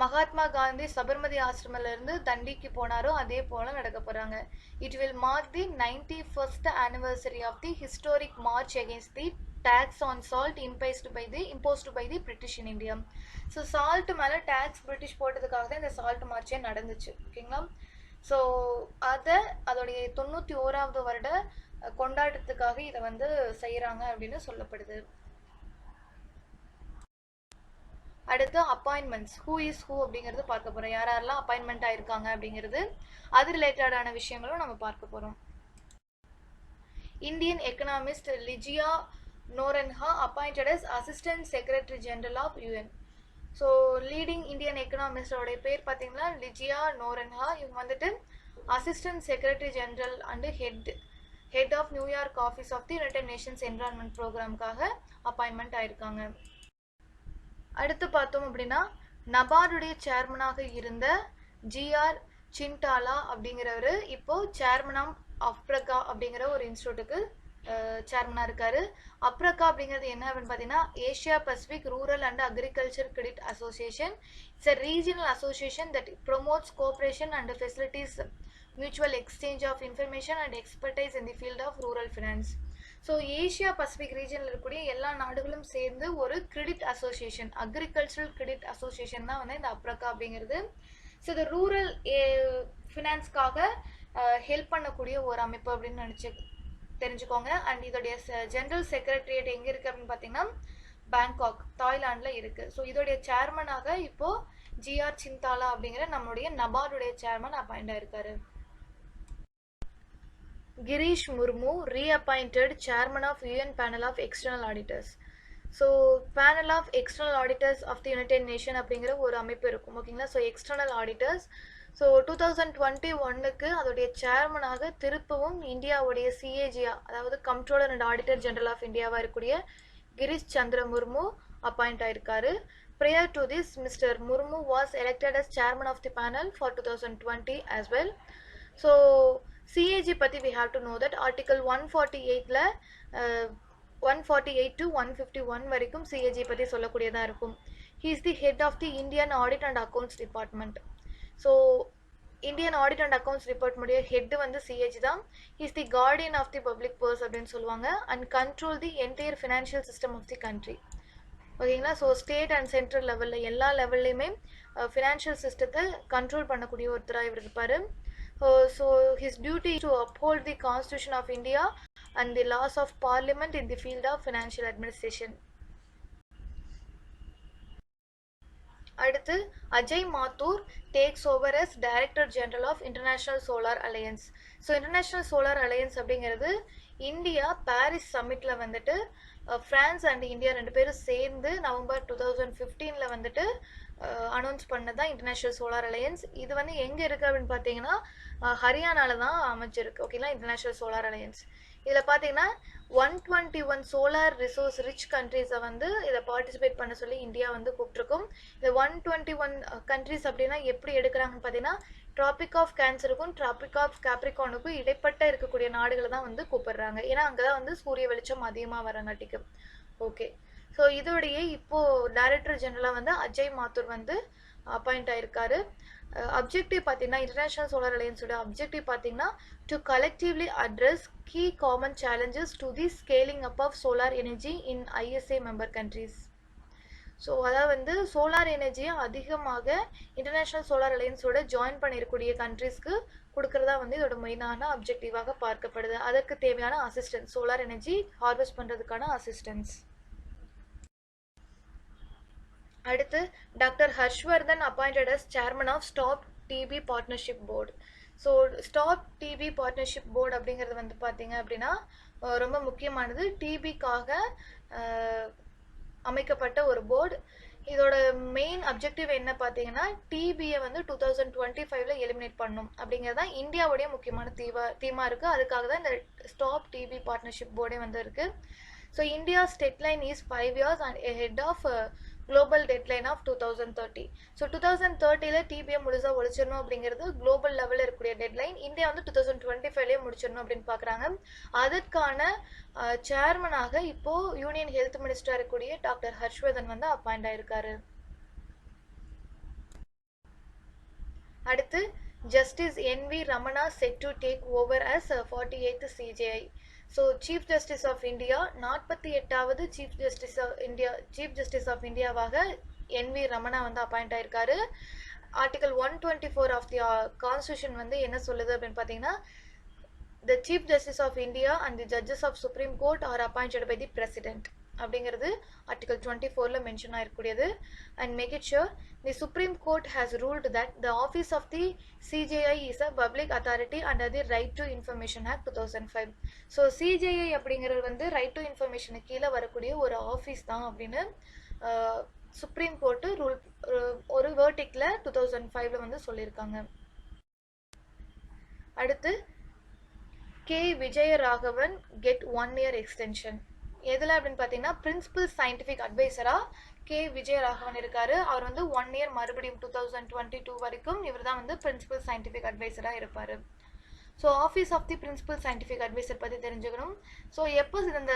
மகாத்மா காந்தி சபர்மதி ஆசிரமில் இருந்து தண்டிக்கு போனாரோ அதே போல நடக்க போறாங்க. It will mark the 91st anniversary of the historic march against the tax on salt imposed by the British in India. So salt மேலே டேக்ஸ் பிரிட்டிஷ் போட்டதுக்காக தான் இந்த சால்ட் மார்ச்சே நடந்துச்சு. ஓகேங்களா? ஸோ அதோடைய 91வது வருட கொண்டாட்டத்துக்காக இதை வந்து செய்கிறாங்க அப்படின்னு சொல்லப்படுது. அடுத்து அப்பாயின்மெண்ட்ஸ், ஹூ இஸ் ஹூ அப்படிங்கிறது பார்க்க போகிறோம். யாரெல்லாம் அப்பாயின்மெண்ட் ஆயிருக்காங்க அப்படிங்கிறது, அது ரிலேட்டடான விஷயங்களும் நம்ம பார்க்க போகிறோம். Indian economist Ligia Noronha appointed as assistant secretary general of UN. So leading Indian எக்கனாமிஸ்டோடைய பேர் பார்த்தீங்கன்னா லிஜியா நோரன்ஹா. இவங்க வந்துட்டு assistant secretary general and head of New York office of the United Nations environment ப்ரோக்ராமுக்காக அப்பாயின்மெண்ட் ஆயிருக்காங்க. அடுத்து பார்த்தோம் அப்படின்னா நபார்டுடைய சேர்மனாக இருந்த ஜிஆர் சின்டாலா அப்படிங்கிறவர் இப்போ சேர்மன் ஆஃப் அப்ரகா அப்படிங்கிற ஒரு இன்ஸ்டியூட்டுக்கு சேர்மனாக இருக்காரு. அப்ரகா அப்படிங்கிறது என்ன அப்படின்னு பார்த்தீங்கன்னா Asia Pacific rural and agriculture credit association. It's a regional association that promotes cooperation and facilitates mutual exchange of information and expertise in the field of rural finance. So Asia Pacific ரீஜனில் இருக்கக்கூடிய எல்லா நாடுகளும் சேர்ந்து ஒரு credit association, agricultural credit association தான் வந்து இந்த அப்ரகா அப்படிங்கிறது. ஸோ இந்த ரூரல் ஃபினான்ஸ்க்காக ஹெல்ப் பண்ணக்கூடிய ஒரு அமைப்பு அப்படின்னு தெரிஞ்சுக்கோங்க. அண்ட் இதோடைய ஜெனரல் செக்ரட்டரியேட் எங்கே இருக்குது அப்படின்னு பார்த்தீங்கன்னா பேங்காக், தாய்லாண்டில் இருக்குது. ஸோ இதோடைய சேர்மனாக இப்போது ஜிஆர் சின்தாலா அப்படிங்கிற நம்மளுடைய நபார்டுடைய சேர்மன் அப்பாயிண்ட் ஆயிருக்காரு. Girish Murmu reappointed chairman of UN panel of external auditors. So panel of external auditors of the United Nation அப்படிங்கிற ஒரு அமைப்பு இருக்கும். ஓகேங்களா? So external auditors. ஸோ 2021க்கு அதோடைய சேர்மனாக திருப்பவும் இந்தியாவுடைய சிஏஜியா, அதாவது comptroller and auditor general of இந்தியாவாக இருக்கக்கூடிய கிரீஷ் சந்திர முர்மு அப்பாயிண்ட் ஆயிருக்காரு. Prior to this, Mr. Murmu was elected as chairman of the panel for 2020 as well. So CAG பற்றி we have to know that article 148ல 148 to 151 வரைக்கும் CAG பற்றி சொல்லக்கூடியதாக இருக்கும். He is the head of the Indian Audit and Accounts Department. So Indian audit and accounts டிபார்ட்மெண்ட்டுடைய ஹெட் வந்து சிஏஜி தான். Is the guardian of the public purse அப்படின்னு சொல்லுவாங்க. And control the entire financial system of the country. ஓகேங்களா? ஸோ ஸ்டேட் அண்ட் சென்ட்ரல் லெவலில் எல்லா லெவல்லையுமே ஃபினான்ஷியல் சிஸ்டத்தை கண்ட்ரோல் பண்ணக்கூடிய ஒருத்தராக இவர் இருப்பார். So his duty is to uphold the Constitution of India and the laws of Parliament in the field of financial administration. அடுத்து Ajay Mathur takes over as Director General of International Solar Alliance. So international solar alliance அப்படிங்கிறது இந்தியா பாரிஸ் சம்மிட்டில் வந்துட்டு ஃப்ரான்ஸ் அண்ட் இந்தியா ரெண்டு பேரும் சேர்ந்து நவம்பர் 2015 வந்துட்டு அனௌன்ஸ் பண்ணதான் இன்டர்நேஷ்னல் சோலார் அலையன்ஸ். இது வந்து எங்கே இருக்குது அப்படின்னு பார்த்தீங்கன்னா ஹரியானாவில் தான் அமைச்சிருக்கு. ஓகேங்களா? International solar alliance. இதில் பார்த்தீங்கன்னா 121 சோலார் ரிசோர்ஸ் ரிச் கண்ட்ரீஸை வந்து இதை பார்ட்டிசிபேட் பண்ண சொல்லி இந்தியா வந்து கூப்பிட்ருக்கும். இந்த 121 கண்ட்ரிஸ் அப்படின்னா எப்படி எடுக்கிறாங்கன்னு பார்த்தீங்கன்னா ட்ராபிக் ஆஃப் கேன்சருக்கும் ட்ராபிக் ஆஃப் கேப்ரிகானுக்கும் இடைப்பட்ட இருக்கக்கூடிய நாடுகளை தான் வந்து கூப்பிடுறாங்க. ஏன்னா அங்கே தான் வந்து சூரிய வெளிச்சம் அதிகமாக வரங்காட்டிக்கு. ஓகே, ஸோ இதோடைய இப்போது டைரக்டர் ஜெனரலாக வந்து அஜய் மாத்தூர் வந்து அப்பாயிண்ட் ஆயிருக்காரு. அப்ஜெக்டிவ் பார்த்தீங்கன்னா இன்டர்நேஷ்னல் சோலார் அலையன்ஸோட அப்ஜெக்டிவ் பார்த்தீங்கன்னா to collectively address key common challenges to the scaling up of solar energy in ISA member countries. So அதாவது வந்து சோலார் எனர்ஜியை அதிகமாக இன்டர்நேஷ்னல் சோலார் அலையன்ஸோட ஜாயின் பண்ணியிருக்கக்கூடிய கண்ட்ரீஸ்க்கு கொடுக்கறதா வந்து இதோட மெயினான அப்ஜெக்டிவாக பார்க்கப்படுது. அதற்கு தேவையான அசிஸ்டன்ஸ், சோலார் எனர்ஜி ஹார்வெஸ்ட் பண்ணுறதுக்கான அசிஸ்டன்ஸ். அடுத்து doctor Harshvardhan appointed as chairman of Stop TB partnership board. So Stop TB partnership board அப்படிங்கிறது வந்து பார்த்தீங்க அப்படின்னா ரொம்ப முக்கியமானது. டிபிக்காக அமைக்கப்பட்ட ஒரு போர்டு. இதோட மெயின் அப்ஜெக்டிவ் என்ன பார்த்தீங்கன்னா டிபியை வந்து 2025ல எலிமினேட் பண்ணும் அப்படிங்கிறது தான் இந்தியாவுடைய முக்கியமான தீமா இருக்குது. அதுக்காக தான் இந்த ஸ்டாப் டிபி பார்ட்னர்ஷிப் போர்டே வந்து இருக்குது. So India's deadline is 5 years and head of global deadline of 2030. So 2030ல டிபியை முழுசாக ஒழிச்சிடணும் அப்படிங்கிறது குளோபல் லெவலில் இருக்கக்கூடிய டெட்லைன். இந்தியா வந்து 2025லேயே முடிச்சிடணும் அப்படின்னு பார்க்குறாங்க. அதற்கான சேர்மனாக இப்போ யூனியன் ஹெல்த் மினிஸ்டர் இருக்கக்கூடிய டாக்டர் ஹர்ஷ்வர்தன் வந்து அப்பாயிண்ட் ஆயிருக்காரு. அடுத்து justice N V. Ramana set to take over as 48th CJI. So chief justice of India 48வது சீஃப் ஜஸ்டிஸ் ஆஃப் இந்தியாவாக என்.வி. ரமணா வந்து அப்பாயிண்ட் ஆயிருக்காரு. ஆர்டிகல் 124 ஆஃப் தி கான்ஸ்டியூஷன் வந்து என்ன சொல்லுது அப்படின்னு பார்த்தீங்கன்னா the Chief Justice of India and the judges of Supreme Court are appointed by the President அப்படிங்கிறது ஆர்டிகல் 24ல மென்ஷன் ஆயிருக்கூடியது. And make it sure the supreme court has ruled that the office of the CJI is a public authority under the right to information act 2005. So CJI அப்படிங்கிறது வந்து ரைட் டு இன்ஃபர்மேஷனுக்கு கீழே வரக்கூடிய ஒரு ஆஃபீஸ் தான் அப்படின்னு சுப்ரீம் கோர்ட்டு ரூல் ஒரு வேர்டிக்ல 2005ல வந்து சொல்லியிருக்காங்க. அடுத்து K Vijayaraghavan get 1 year extension. எதில் அப்படின்னு பார்த்தீங்கன்னா பிரின்சிபல் சயின்டிஃபிக் அட்வைசராக கே விஜயராகவன் இருக்காரு. அவர் வந்து 1 year மறுபடியும் 2022 வரைக்கும் இவர் தான் வந்து பிரின்சிபல் சயின்டிஃபிக் அட்வைசராக இருப்பார். So office of the principal scientific adviser பற்றி தெரிஞ்சுக்கணும். ஸோ எப்போ இந்த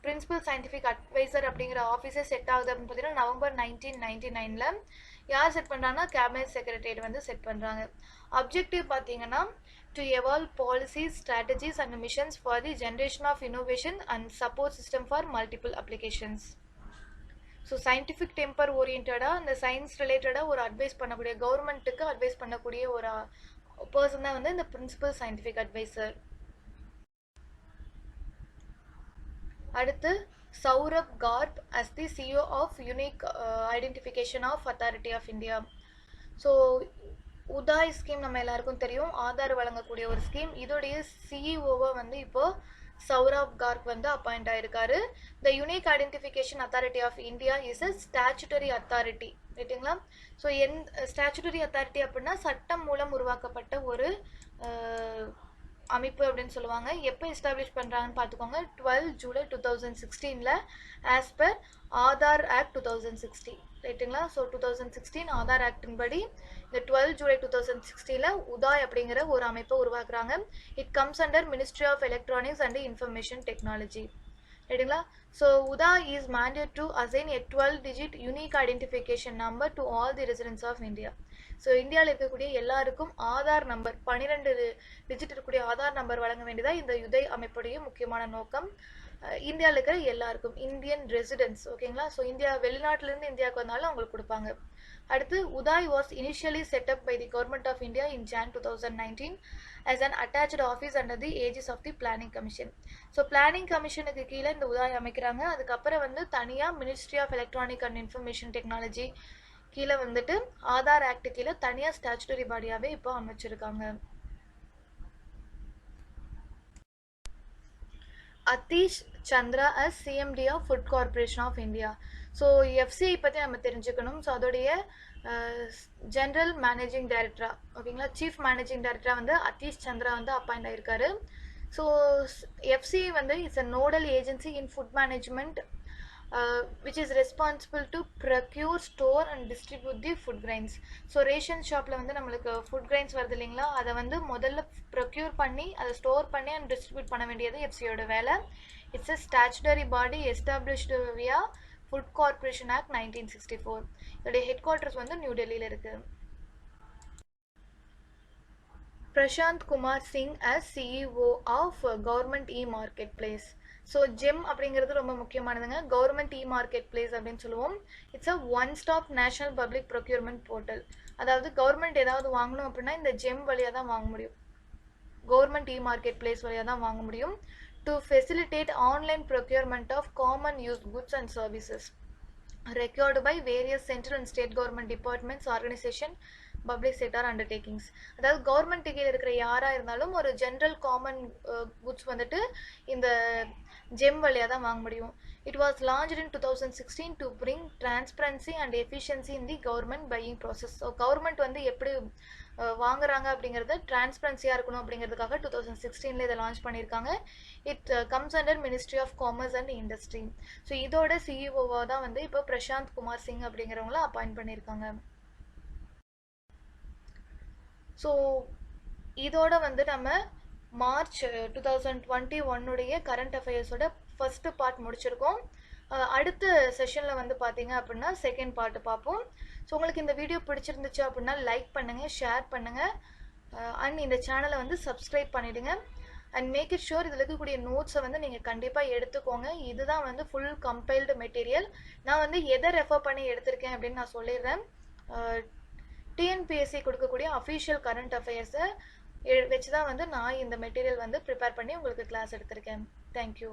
பிரின்சிபல் சயின்டிஃபிக் அட்வைசர் அப்படிங்கிற ஆஃபீஸே செட் ஆகுது அப்படின்னு பார்த்தீங்கன்னா நவம்பர் 1999ல் யார் செட் பண்ணுறாங்கன்னா கேபினட் செக்ரட்டரி வந்து செட் பண்ணுறாங்க. அப்ஜெக்டிவ் பார்த்தீங்கன்னா to evolve policies, strategies and missions for the generation of innovation and support system for multiple applications. So scientific temper ஓரியன்டாக அந்த சயின்ஸ் ரிலேட்டடாக ஒரு அட்வைஸ் பண்ணக்கூடிய கவர்மெண்ட்டுக்கு அட்வைஸ் பண்ணக்கூடிய ஒரு பர்சன் தான் வந்து இந்த பிரின்சிபல் சயின்டிஃபிக் அட்வைசர். அடுத்து Saurabh Garg as the CEO of unique identification of authority of India. So UIDAI scheme நம்ம எல்லாருக்கும் தெரியும், ஆதார் வழங்கக்கூடிய ஒரு ஸ்கீம். இதோடைய சிஇஓவை வந்து இப்போ சௌரப் கார்க் வந்து அப்பாயிண்ட் ஆயிருக்காரு. The unique identification authority of India is a statutory authority, ரைட்டுங்களா? ஸோ ஸ்டாச்சுட்டரி அத்தாரிட்டி அப்படின்னா சட்டம் மூலம் உருவாக்கப்பட்ட ஒரு அமைப்பு அப்படின்னு சொல்லுவாங்க. எப்போ எஸ்டாப்ளிஷ் பண்ணுறாங்கன்னு பார்த்துக்கோங்க. 12 July 2016ல் ஆஸ் பர் ஆதார் ஆக்ட் 2016, ரைட்டுங்களா? ஸோ 2016 ஆதார் ஆக்டின் படி இந்த 12 July 2016ல் உதாய் அப்படிங்கிற ஒரு அமைப்பை உருவாக்குறாங்க. It comes under ministry of electronics and information technology, ரைட்டுங்களா? So UIDAI is mandate to assign a 12-digit unique identification number to all the residents of India. So இந்தியாவில் இருக்கக்கூடிய எல்லாருக்கும் ஆதார் நம்பர் 12 டிஜிட் இருக்கக்கூடிய ஆதார் நம்பர் வழங்க வேண்டியதாக இந்த உதய் அமைப்புடைய முக்கியமான நோக்கம். இந்தியாவில் இருக்கிற எல்லாருக்கும் இந்தியன் ரெசிடென்ட்ஸ், ஓகேங்களா? ஸோ இந்தியா வெளிநாட்டிலேருந்து இந்தியாவுக்கு வந்தாலும் அவங்களுக்கு கொடுப்பாங்க. அடுத்து UIDAI was initially set up by the government of India in Jan 2019 as an attached office under the aegis of the planning commission. So planning கமிஷனுக்கு கீழே இந்த உதாய் அமைக்கிறாங்க. அதுக்கப்புறம் வந்து தனியாக ministry of electronic and information technology கீழே வந்துட்டு ஆதார் ஆக்ட் கீழே தனியாக ஸ்டாச்சுட்டரி பாடியாகவே இப்போ அமைச்சிருக்காங்க. Atish Chandra as CMD of food corporation of India. So FCI பற்றி நம்ம தெரிஞ்சுக்கணும். ஸோ அதோடைய ஜென்ரல் மேனேஜிங் டைரக்டரா, ஓகேங்களா, சீஃப் மேனேஜிங் டைரக்டரா வந்து அத்தீஷ் சந்திரா வந்து அப்பாயிண்ட் ஆயிருக்காரு. ஸோ எஃப்சிஐ வந்து it's a nodal agency in food management which is responsible to procure, store and distribute the food grains. So ration ஷாப்பில் வந்து நம்மளுக்கு ஃபுட் கிரைன்ஸ் வருது இல்லைங்களா, அதை வந்து முதல்ல ப்ரொக்யூர் பண்ணி அதை ஸ்டோர் பண்ணி அண்ட் டிஸ்ட்ரிபியூட் பண்ண வேண்டியது எஃப்சியோட வேலை. It's a statutory body established via food corporation act 1964. இதோடைய ஹெட் குவார்ட்டர்ஸ் வந்து நியூ டெல்லியில் இருக்குது. Prashant Kumar Singh as CEO of government e marketplace. So GeM அப்படிங்கிறது ரொம்ப முக்கியமானதுங்க. கவர்மெண்ட் இ மார்க்கெட் பிளேஸ் அப்படின்னு சொல்லுவோம். It's a one stop national public procurement portal. அதாவது கவர்மெண்ட் ஏதாவது வாங்கணும் அப்படின்னா இந்த ஜெம் வழியாக தான் வாங்க முடியும், கவர்மெண்ட் இ மார்க்கெட் பிளேஸ் வழியாக தான் வாங்க முடியும். To facilitate online procurement of common use goods and services required by various central and state government departments, organisation, public sector undertakings. அதாவது கவர்மெண்ட் கீழே இருக்கிற யாராக இருந்தாலும் ஒரு ஜென்ரல் காமன் குட்ஸ் வந்துட்டு இந்த ஜெம் வழியாக தான் வாங்க முடியும். It was launched in 2016 to bring transparency and efficiency in the government buying process. So government வந்து எப்படி வாங்குறாங்க அப்படிங்கிறத டிரான்ஸ்பரன்சியாக இருக்கணும் அப்படிங்கிறதுக்காக 2016 இதை லான்ச் பண்ணியிருக்காங்க. It comes under ministry of commerce and industry. So இதோட சிஇஓவாக தான் வந்து இப்போ பிரசாந்த் குமார் சிங் அப்படிங்கிறவங்கள அப்பாயிண்ட் பண்ணியிருக்காங்க. ஸோ இதோட வந்து நம்ம மார்ச் 2021 கரண்ட் அஃபேர்ஸோட ஃபர்ஸ்ட் பார்ட் முடிச்சிருக்கோம். அடுத்த செஷனில் வந்து பார்த்தீங்க அப்படின்னா செகண்ட் பார்ட் பார்ப்போம். ஸோ உங்களுக்கு இந்த வீடியோ பிடிச்சிருந்துச்சு அப்படின்னா லைக் பண்ணுங்கள், ஷேர் பண்ணுங்கள், அண்ட் இந்த சேனலை வந்து சப்ஸ்கிரைப் பண்ணிவிடுங்க. அண்ட் மேக் இட் ஷூர் இதில் இருக்கக்கூடிய நோட்ஸை வந்து நீங்கள் கண்டிப்பாக எடுத்துக்கோங்க. இதுதான் வந்து ஃபுல் கம்பைல்டு மெட்டீரியல். நான் வந்து எதை ரெஃபர் பண்ணி எடுத்திருக்கேன் அப்படின்னு நான் சொல்லிடுறேன். டிஎன்பிஎஸ்சி கொடுக்கக்கூடிய அஃபிஷியல் கரண்ட் அஃபேர்ஸை வச்சு தான் வந்து நான் இந்த மெட்டீரியல் வந்து ப்ரிப்பேர் பண்ணி உங்களுக்கு கிளாஸ் எடுத்திருக்கேன். தேங்க்யூ.